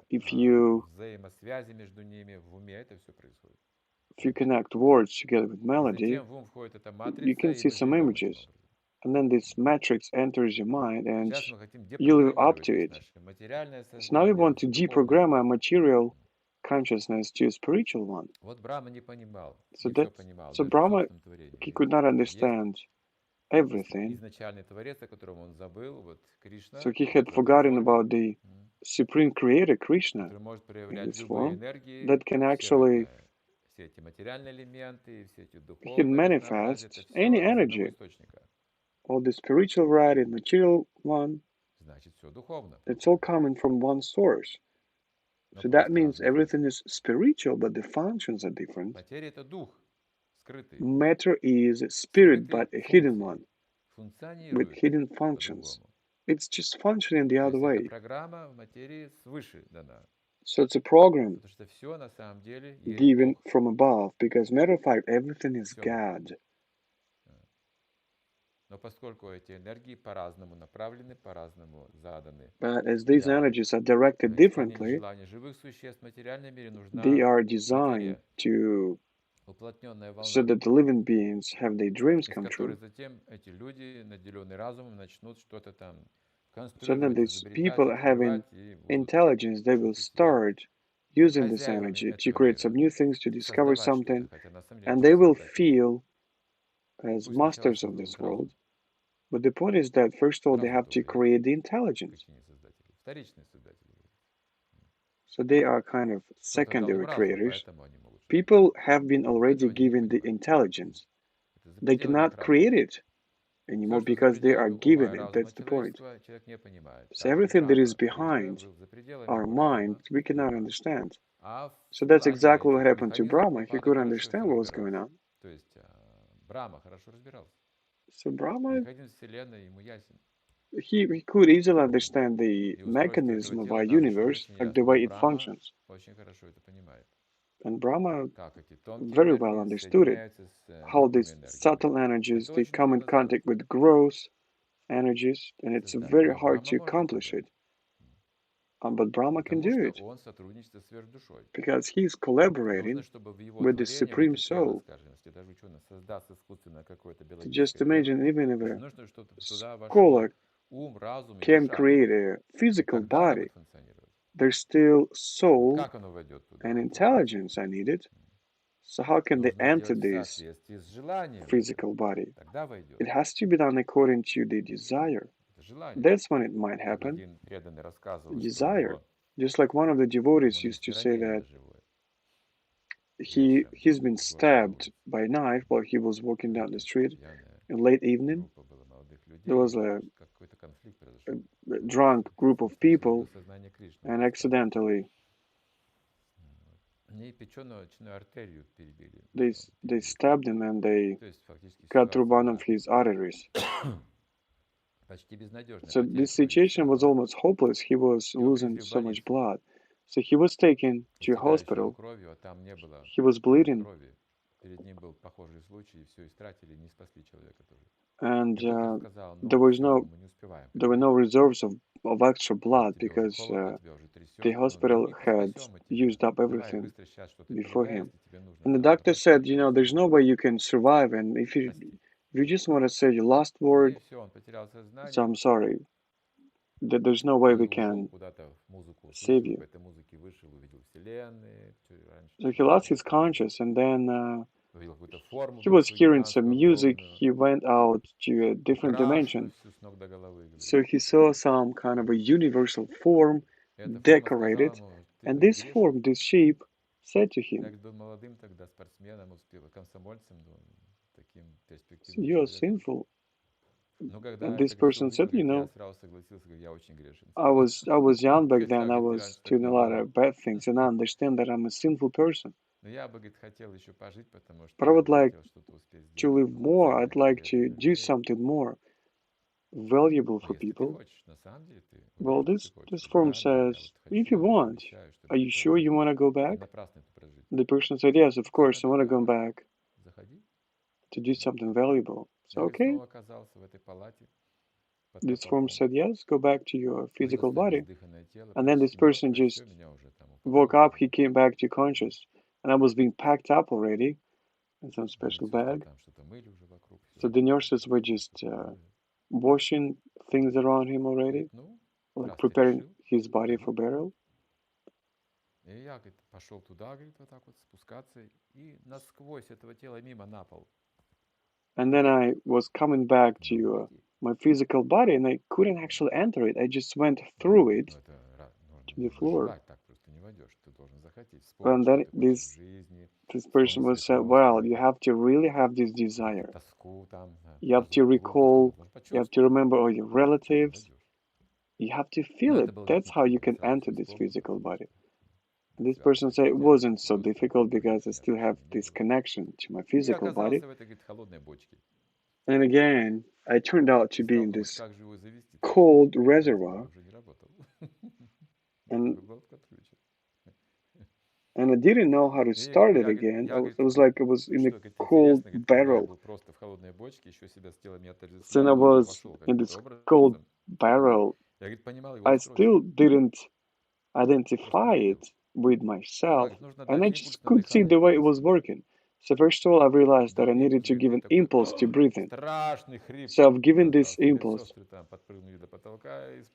If you connect words together with melody, you can see some images. And then this matrix enters your mind and you live up to it. So now we want to deprogram our material consciousness to a spiritual one. So Brahma, he could not understand everything. So he had forgotten about the Supreme Creator, Kṛṣṇa, in this form, that can actually he can manifest any energy. All the spiritual right and material one, it's all coming from one source. So that means everything is spiritual, but the functions are different. Matter is spirit, but a hidden one, with hidden functions. It's just functioning the other way. So it's a program given from above, because matter of fact, everything is God. But as these energies are directed differently, they are designed to so that the living beings have their dreams come true. So then these people having intelligence, they will start using this energy to create some new things, to discover something, and they will feel as masters of this world. But the point is that first of all, they have to create the intelligence. So they are kind of secondary creators. People have been already given the intelligence. They cannot create it anymore because they are given it. That's the point. So everything that is behind our mind, we cannot understand. So that's exactly what happened to Brahma. He could understand what was going on. So Brahma, he could easily understand the mechanism of our universe, like the way it functions. And Brahma very well understood it, how these subtle energies, they come in contact with gross energies, and it's very hard to accomplish it. But Brahma can do it, because he's collaborating with the Supreme Soul. So just imagine, even if a scholar can create a physical body, there's still soul and intelligence are needed. So how can they enter this physical body? It has to be done according to the desire. That's when it might happen. Desire. Just like one of the devotees used to say that he's been stabbed by a knife while he was walking down the street in late evening. There was a drunk group of people, and accidentally they stabbed him, and they cut through one of his arteries. So this situation was almost hopeless. He was losing so much blood. So he was taken to a hospital. He was bleeding. And there were no reserves of extra blood, because the hospital had used up everything before him. And the doctor said, there's no way you can survive, and if you just want to say your last word, so I'm sorry, that there's no way we can save you. So he lost his conscience, and then he was hearing some music. He went out to a different dimension. So he saw some kind of a universal form decorated, and this form, this shape, said to him, "So you are sinful. And this person said, I was young back then, I was doing a lot of bad things, and I understand that I'm a sinful person. But I would like to live more, I'd like to do something more valuable for people. Well, this form says, if you want, are you sure you want to go back? The person said, yes, of course, I want to go back to do something valuable. So, okay. This form said, yes, go back to your physical body. And then this person just woke up, he came back to conscious. And I was being packed up already in some special bag. So the nurses were just washing things around him already, like preparing his body for burial. And then I was coming back to my physical body, and I couldn't actually enter it. I just went through it to the floor. And then this person was said, well, you have to really have this desire. You have to recall, you have to remember all your relatives. You have to feel it. That's how you can enter this physical body. And this person said it wasn't so difficult because I still have this connection to my physical body. And again, I turned out to be in this cold reservoir. And I didn't know how to start it again. It was like I was in a cold barrel. Since I was in this cold barrel, I still didn't identify it with myself, and I just could see the way it was working. So first of all, I realized that I needed to give an impulse to breathing. So I've given this impulse,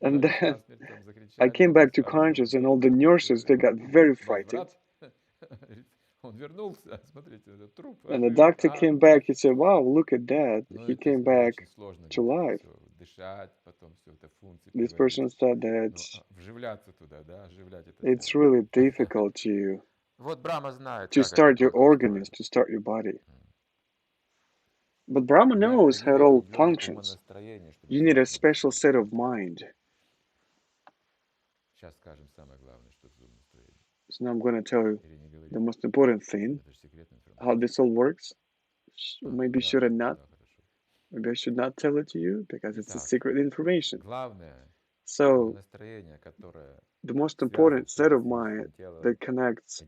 and then I came back to conscious, and all the nurses, they got very frightened. And the doctor came back, he said, wow, look at that. He came back to life. This person said that it's really difficult to start your organs, to start your body. But Brahma knows how it all functions. You need a special set of mind. So now I'm going to tell you the most important thing, how this all works. Maybe should I not? Maybe I should not tell it to you because it's a secret information. So, the most important set of mind that connects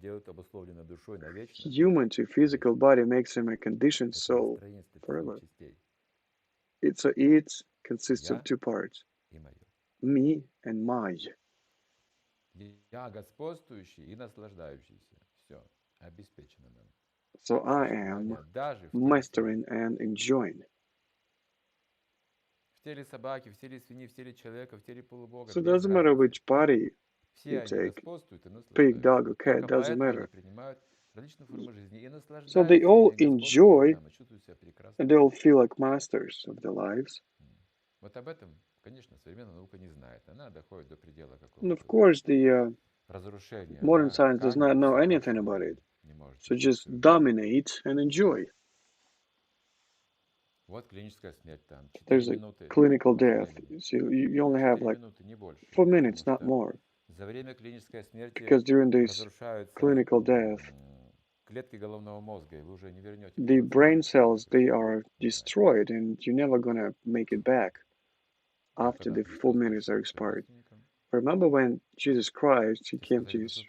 human to physical body makes him a conditioned soul forever. It consists of two parts, me and my. So I am mastering and enjoying. So it doesn't matter which body you take, pig, dog, or cat, doesn't matter. So they all enjoy and they all feel like masters of their lives. And of course, the modern science does not know anything about it. So just dominate and enjoy. There's a clinical death. So you only have like 4 minutes, not more. Because during this clinical death, the brain cells, they are destroyed and you're never going to make it back after the 4 minutes are expired. Remember when Jesus Christ, he came to his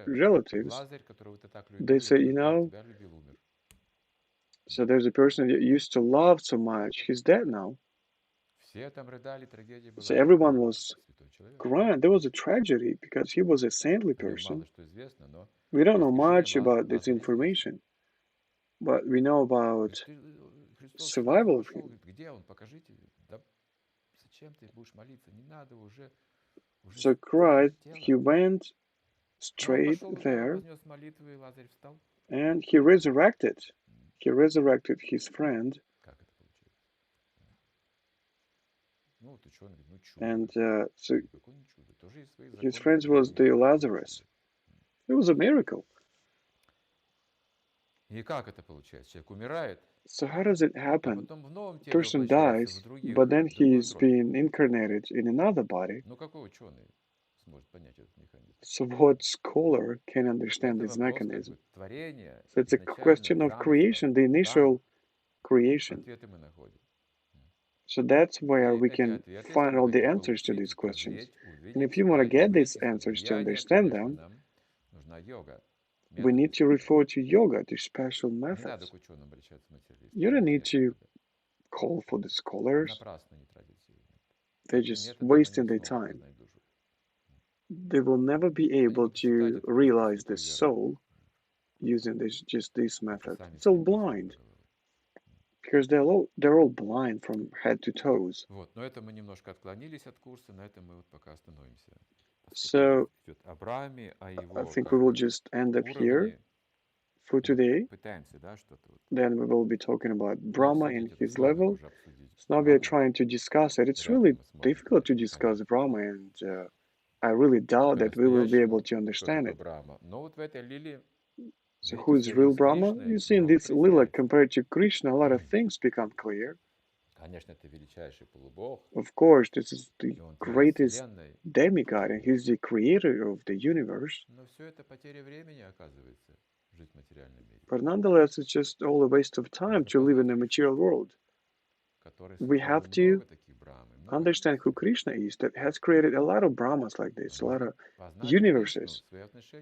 relatives, they said, so there's a person that you used to love so much, he's dead now. So everyone was crying. There was a tragedy because he was a saintly person. We don't know much about this information, but we know about survival of him. So Christ, he went straight there and he resurrected. He resurrected his friend. And so his friend was the Lazarus. It was a miracle. So how does it happen? Person dies, but then he is being incarnated in another body. So what scholar can understand this mechanism? So it's a question of creation, the initial creation. So that's where we can find all the answers to these questions. And if you want to get these answers to understand them, we need to refer to yoga, to special methods. You don't need to call for the scholars. They're just wasting their time. They will never be able to realize the soul using this method. It's all blind. Because they're all blind from head to toes. So I think we will just end up here for today. Then we will be talking about Brahma and his level. So now we are trying to discuss it. It's really difficult to discuss Brahma, and I really doubt that we will be able to understand it. So who is real Brahma? You see in this Lila compared to Krishna, a lot of things become clear. Of course, this is the greatest demigod, and he's the creator of the universe. But nonetheless, it's just all a waste of time to live in the material world. We have to understand who Krishna is, that has created a lot of Brahmas like this, a lot of universes.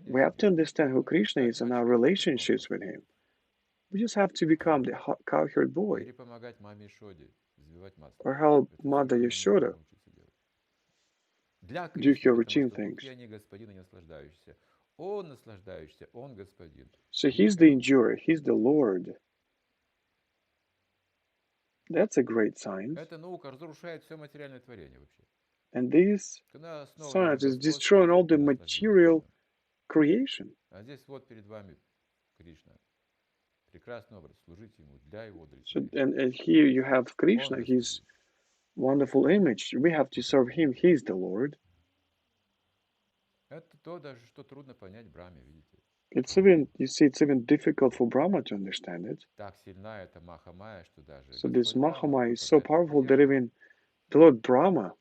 We have to understand who Krishna is and our relationships with him. We just have to become the cowherd boy, or help Mother Yashoda do her routine things. So he's the endurer, he's the Lord. That's a great science. And this science is destroying all the material creation. So, and here you have Krishna, his wonderful image. We have to serve him, he's the Lord. It's even, you see, it's even difficult for Brahma to understand it. So this Mahamaya is so powerful that even the Lord Brahma,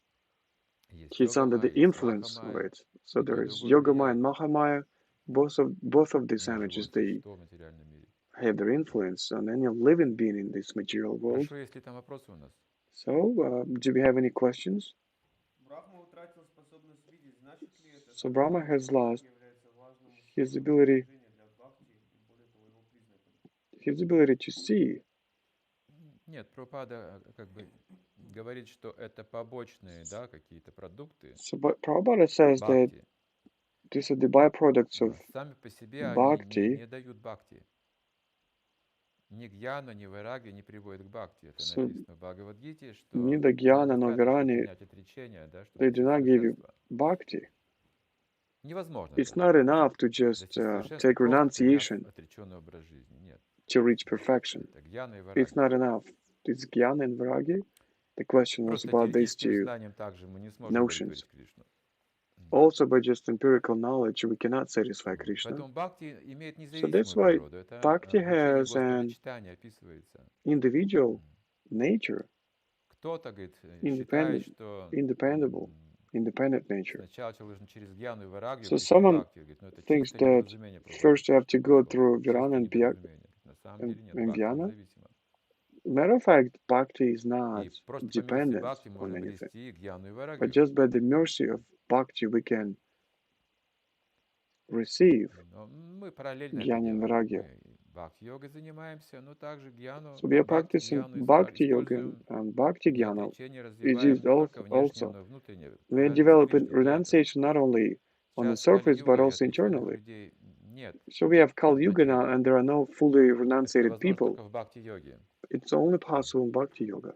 he's under the influence of it. So there is Yogamaya and Mahamaya. Both of these energies, they have their influence on any living being in this material world. So, do we have any questions? So Brahma has lost his ability to see. So, but Prabhupada says that these are the byproducts of bhakti. So, neither jnana nor virani, they do not give you bhakti. It's not enough to just take renunciation to reach perfection. It's not enough. It's jnana and viragi. The question was about these two notions. Also, by just empirical knowledge, we cannot satisfy Krishna. So that's why bhakti has an individual nature, independent nature. So someone thinks that first you have to go through Virana and Jnana. Matter of fact, bhakti is not dependent on anything. But just by the mercy of bhakti, we can receive jnana and viragya. So we are practicing bhakti yoga and bhakti jnana. It is also. We are developing renunciation not only on the surface but also internally. So we have Kali Yuga now, and there are no fully renunciated people. It's only possible in bhakti yoga.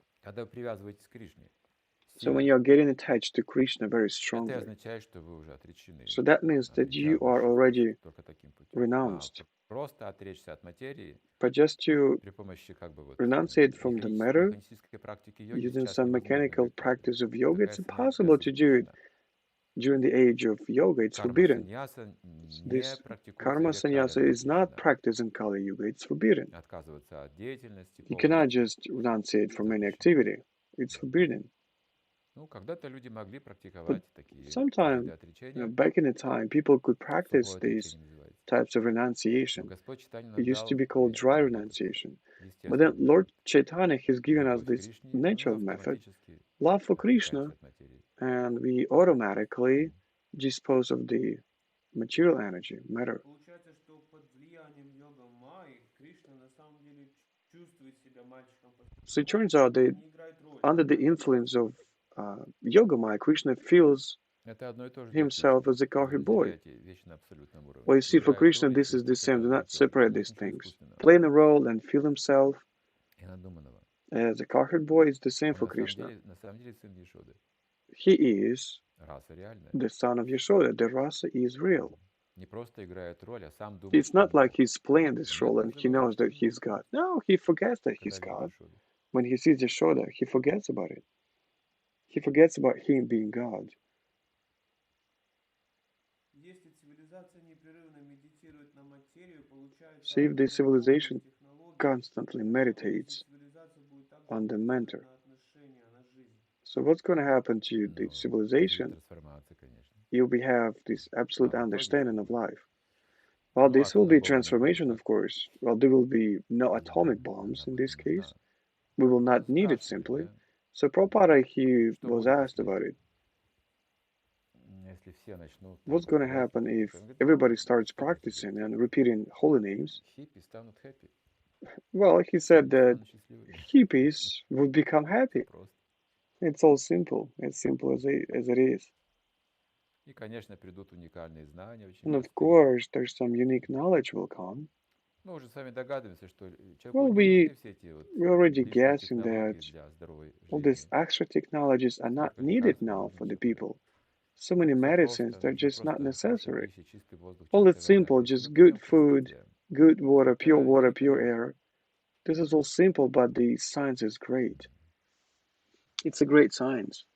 So when you are getting attached to Krishna very strongly, so that means that you are already renounced. But just to renunciate from the matter, using some mechanical practice of yoga, it's impossible to do it during the age of yoga, it's forbidden. This karma sannyasa is not practiced in Kali Yuga, it's forbidden. You cannot just renunciate from any activity, it's forbidden. But sometime, back in the time, people could practice these types of renunciation. It used to be called dry renunciation. But then Lord Chaitanya has given us this natural method, love for Krishna, and we automatically dispose of the material energy, matter. So it turns out that under the influence of Yoga Maya, Krishna feels himself as a cowherd boy. Well, you see, for Krishna, this is the same. Do not separate these things. Playing a role and feel himself as a cowherd boy is the same for Krishna. He is the son of Yashoda. The rasa is real. It's not like he's playing this role and he knows that he's God. No, he forgets that he's God. When he sees Yashoda, he forgets about it. He forgets about him being God. So if the civilization constantly meditates on the mentor, so what's going to happen to the civilization? You'll have this absolute understanding of life. Well, this will be transformation, of course. Well, there will be no atomic bombs in this case. We will not need it simply. So Prabhupada, he was asked about it. What's going to happen if everybody starts practicing and repeating holy names? Well, he said that hippies would become happy. It's all simple, as simple as it is. And of course, there's some unique knowledge will come. Well, we already guessing that all these extra technologies are not needed now for the people. So many medicines, they're just not necessary. All it's simple, just good food, good water, pure air. This is all simple, but the science is great. It's a great science.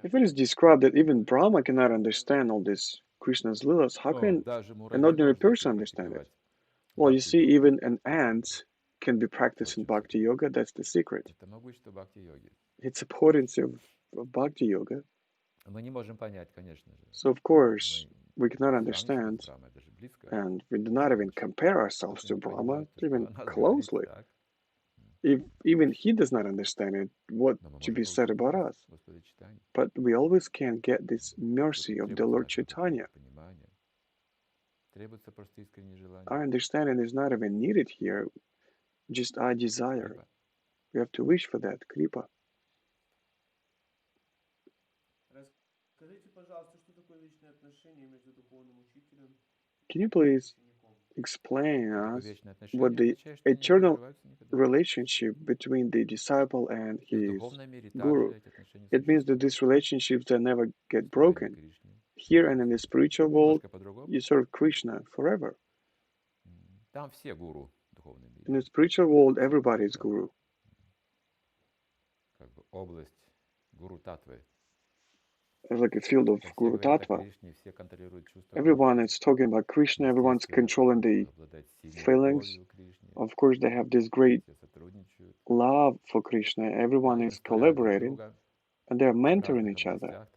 If it is described that even Brahma cannot understand all this Krishna's Leelas, how can an ordinary person understand it? Well, you see, even an ant can be practicing Bhakti Yoga, that's the secret. It's a potency of Bhakti Yoga. So, of course, we cannot understand, and we do not even compare ourselves to Brahma, even closely. If even he does not understand it, what to be said about us? But we always can get this mercy of the Lord Chaitanya. Our understanding is not even needed here, just our desire. We have to wish for that, Kripa. Can you please explain us what the eternal relationship between the disciple and his guru? It means that these relationships that never get broken. Here and in the spiritual world, you serve Krishna forever. In the spiritual world, everybody is guru. It's like a field of Guru Tattva. Everyone is talking about Krishna, everyone's controlling the feelings. Of course, they have this great love for Krishna. Everyone is collaborating and they're mentoring each other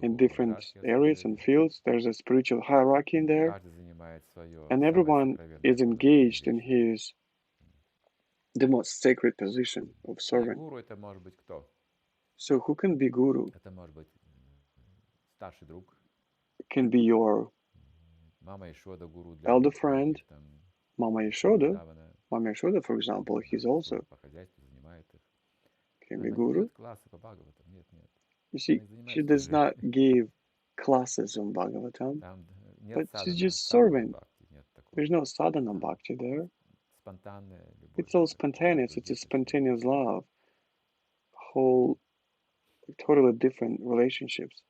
in different areas and fields. There's a spiritual hierarchy in there, and everyone is engaged in the most sacred position of serving. So who can be guru? Can be your elder friend, Mama Yashoda. Mama Yashoda, for example, he's also can be guru. You see, she does not give classes on Bhagavatam, but she's just serving. There's no sadhana bhakti there. It's all spontaneous. It's a spontaneous love. Whole, totally different relationships.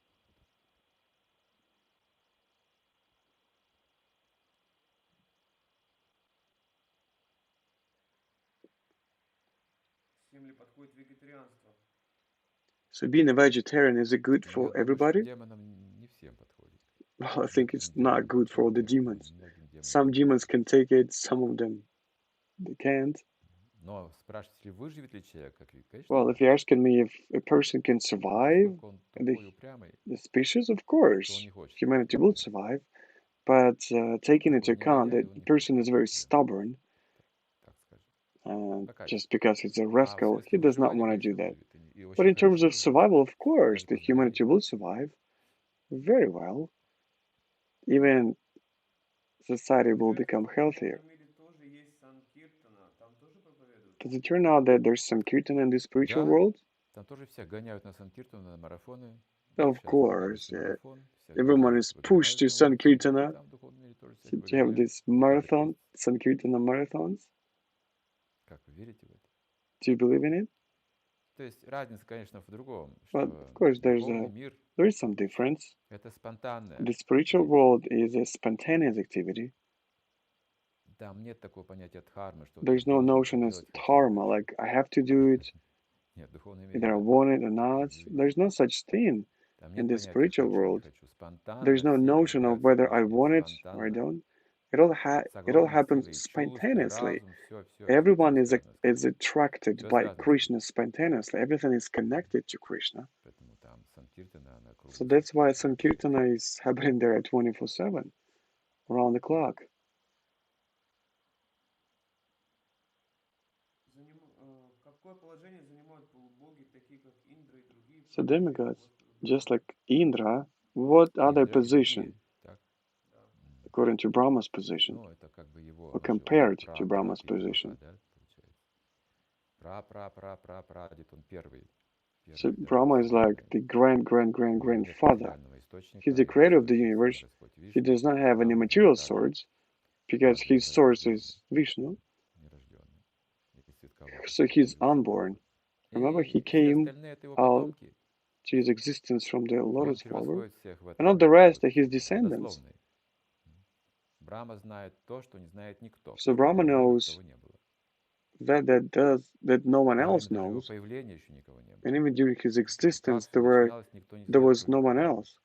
So being a vegetarian, is it good for everybody? Well, I think it's not good for all the demons. Some demons can take it, some of them they can't. Well, if you're asking me if a person can survive the species, of course, humanity will survive. But taking into account that the person is very stubborn, just because he's a rascal, he does not want to do that. But in terms of survival, of course, the humanity will survive very well. Even society will become healthier. Does it turn out that there's some kirtan in the spiritual world? Of course, everyone is pushed to Sankirtana. So you have this marathon, Sankirtana marathons. Do you believe in it? Well, of course, there is some difference. The spiritual world is a spontaneous activity. There's no notion as dharma, like I have to do it, either I want it or not. There's no such thing in the spiritual world. There's no notion of whether I want it or I don't. It all happens spontaneously. Everyone is attracted by Kṛṣṇa spontaneously. Everything is connected to Kṛṣṇa. So that's why Sankirtana is happening there at 24/7, around the clock. So demigods, just like Indra, what are their position according to Brahma's position, or compared to Brahma's position? So Brahma is like the grandfather. He's the creator of the universe. He does not have any material source because his source is Vishnu. So he's unborn. Remember, he came out to his existence from the lotus flower, and all the rest are his descendants. So Brahma knows that no one else knows, and even during his existence there was no one else.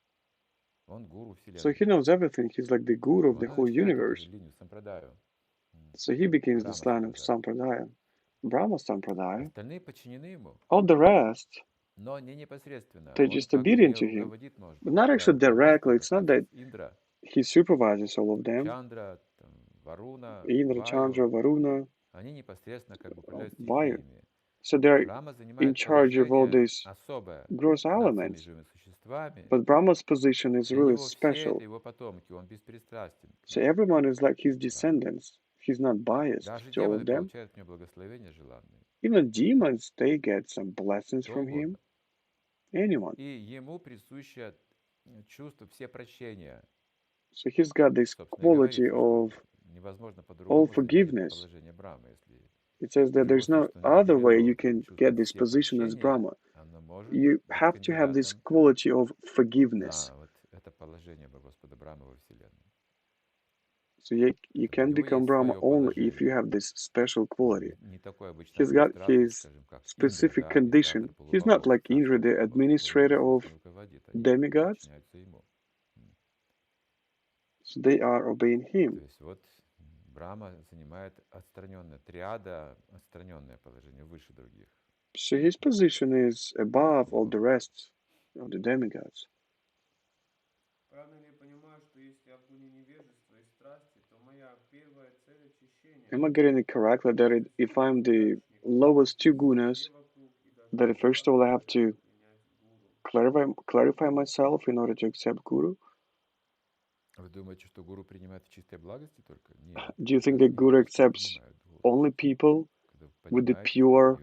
So he knows everything. He's like the guru of the whole universe. So he begins this line of Sampradaya, Brahma Sampradaya. All the rest, they're just obedient to him, but not actually directly. It's not that he supervises all of them. Indra, Chandra, Varuna, Vayu. So they're in charge of all these gross elements. But Brahma's position is really special. So everyone is like his descendants. He's not biased to all of them. Even demons, they get some blessings from him. Anyone. So he's got this quality of all forgiveness. It says that there's no other way you can get this position as Brahma. You have to have this quality of forgiveness. So you can become Brahma only if you have this special quality. He's got his specific condition. He's not like Indra, the administrator of demigods. So they are obeying him. So his position is above all the rest of the demigods. Am I getting it correctly that if I'm the lowest two gunas, that first of all I have to clarify myself in order to accept Guru? Do you think that Guru accepts only people with the pure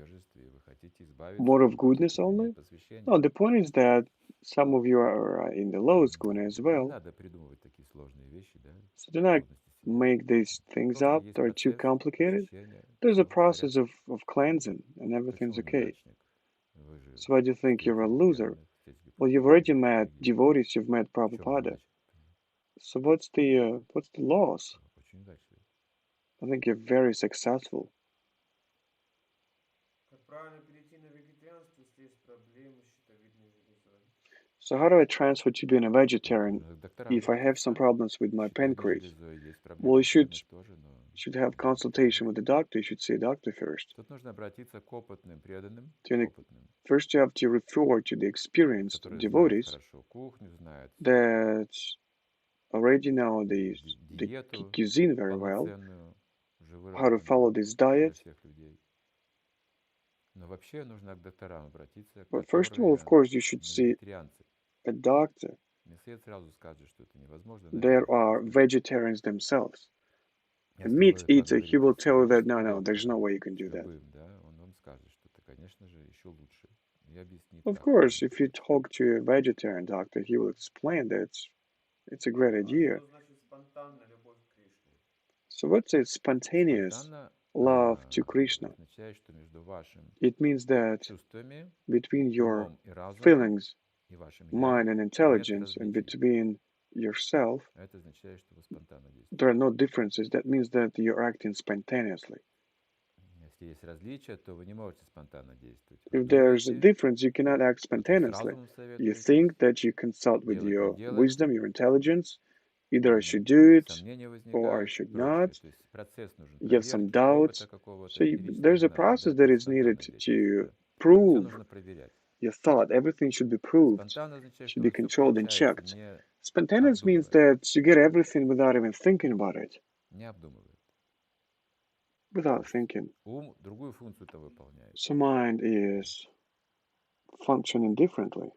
mode of goodness only? No, the point is that some of you are in the lowest guna as well. So do not make these things up that are too complicated. There's a process of cleansing and everything's okay. So why do you think you're a loser? Well, you've already met devotees, you've met Prabhupada. So what's the loss? I think you're very successful. So how do I transfer to being a vegetarian if I have some problems with my pancreas? Well, you should have consultation with the doctor. You should see a doctor first. First, you have to refer to the experienced devotees that already know the cuisine very well, how to follow this diet. But first of all, of course, you should see a doctor. There are vegetarians themselves. A meat eater, he will tell you that no, there's no way you can do that. Of course, if you talk to a vegetarian doctor, he will explain that it's a great idea. So what's a spontaneous love to Krishna? It means that between your feelings, mind and intelligence, and between yourself, there are no differences. That means that you're acting spontaneously. If there's a difference, you cannot act spontaneously. You think that you consult with your wisdom, your intelligence, either I should do it or I should not. You have some doubts. So there's a process that is needed to prove your thought. Everything should be proved, should be controlled and checked. Spontaneous means that you get everything without even thinking about it. Without thinking. So mind is functioning differently.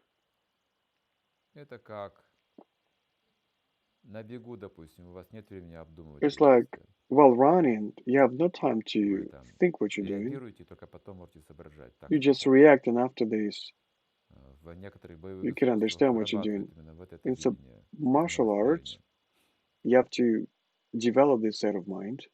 It's like while running, you have no time to think what you're doing. You just react, and after this, you can understand what you're doing. In some martial arts, you have to develop this state of mind.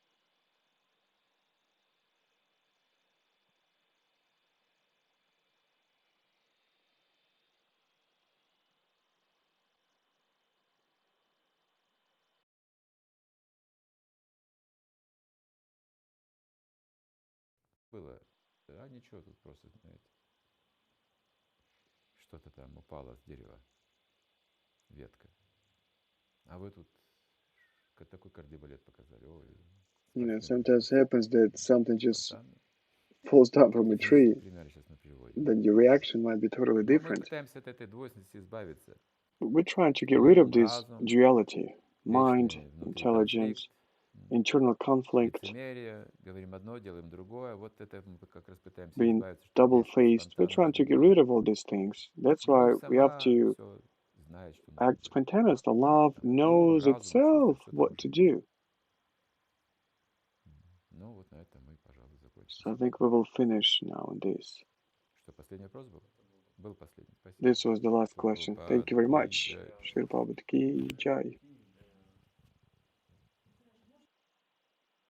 You know, sometimes happens that something just falls down from a tree. Then your reaction might be totally different. We're trying to get rid of this duality, mind, intelligence, internal conflict, being double-faced. We're trying to get rid of all these things. That's why we have to act spontaneous. The love knows itself what to do. So I think we will finish now on this. This was the last question. Thank you very much. Shri Prabhupada ki jai.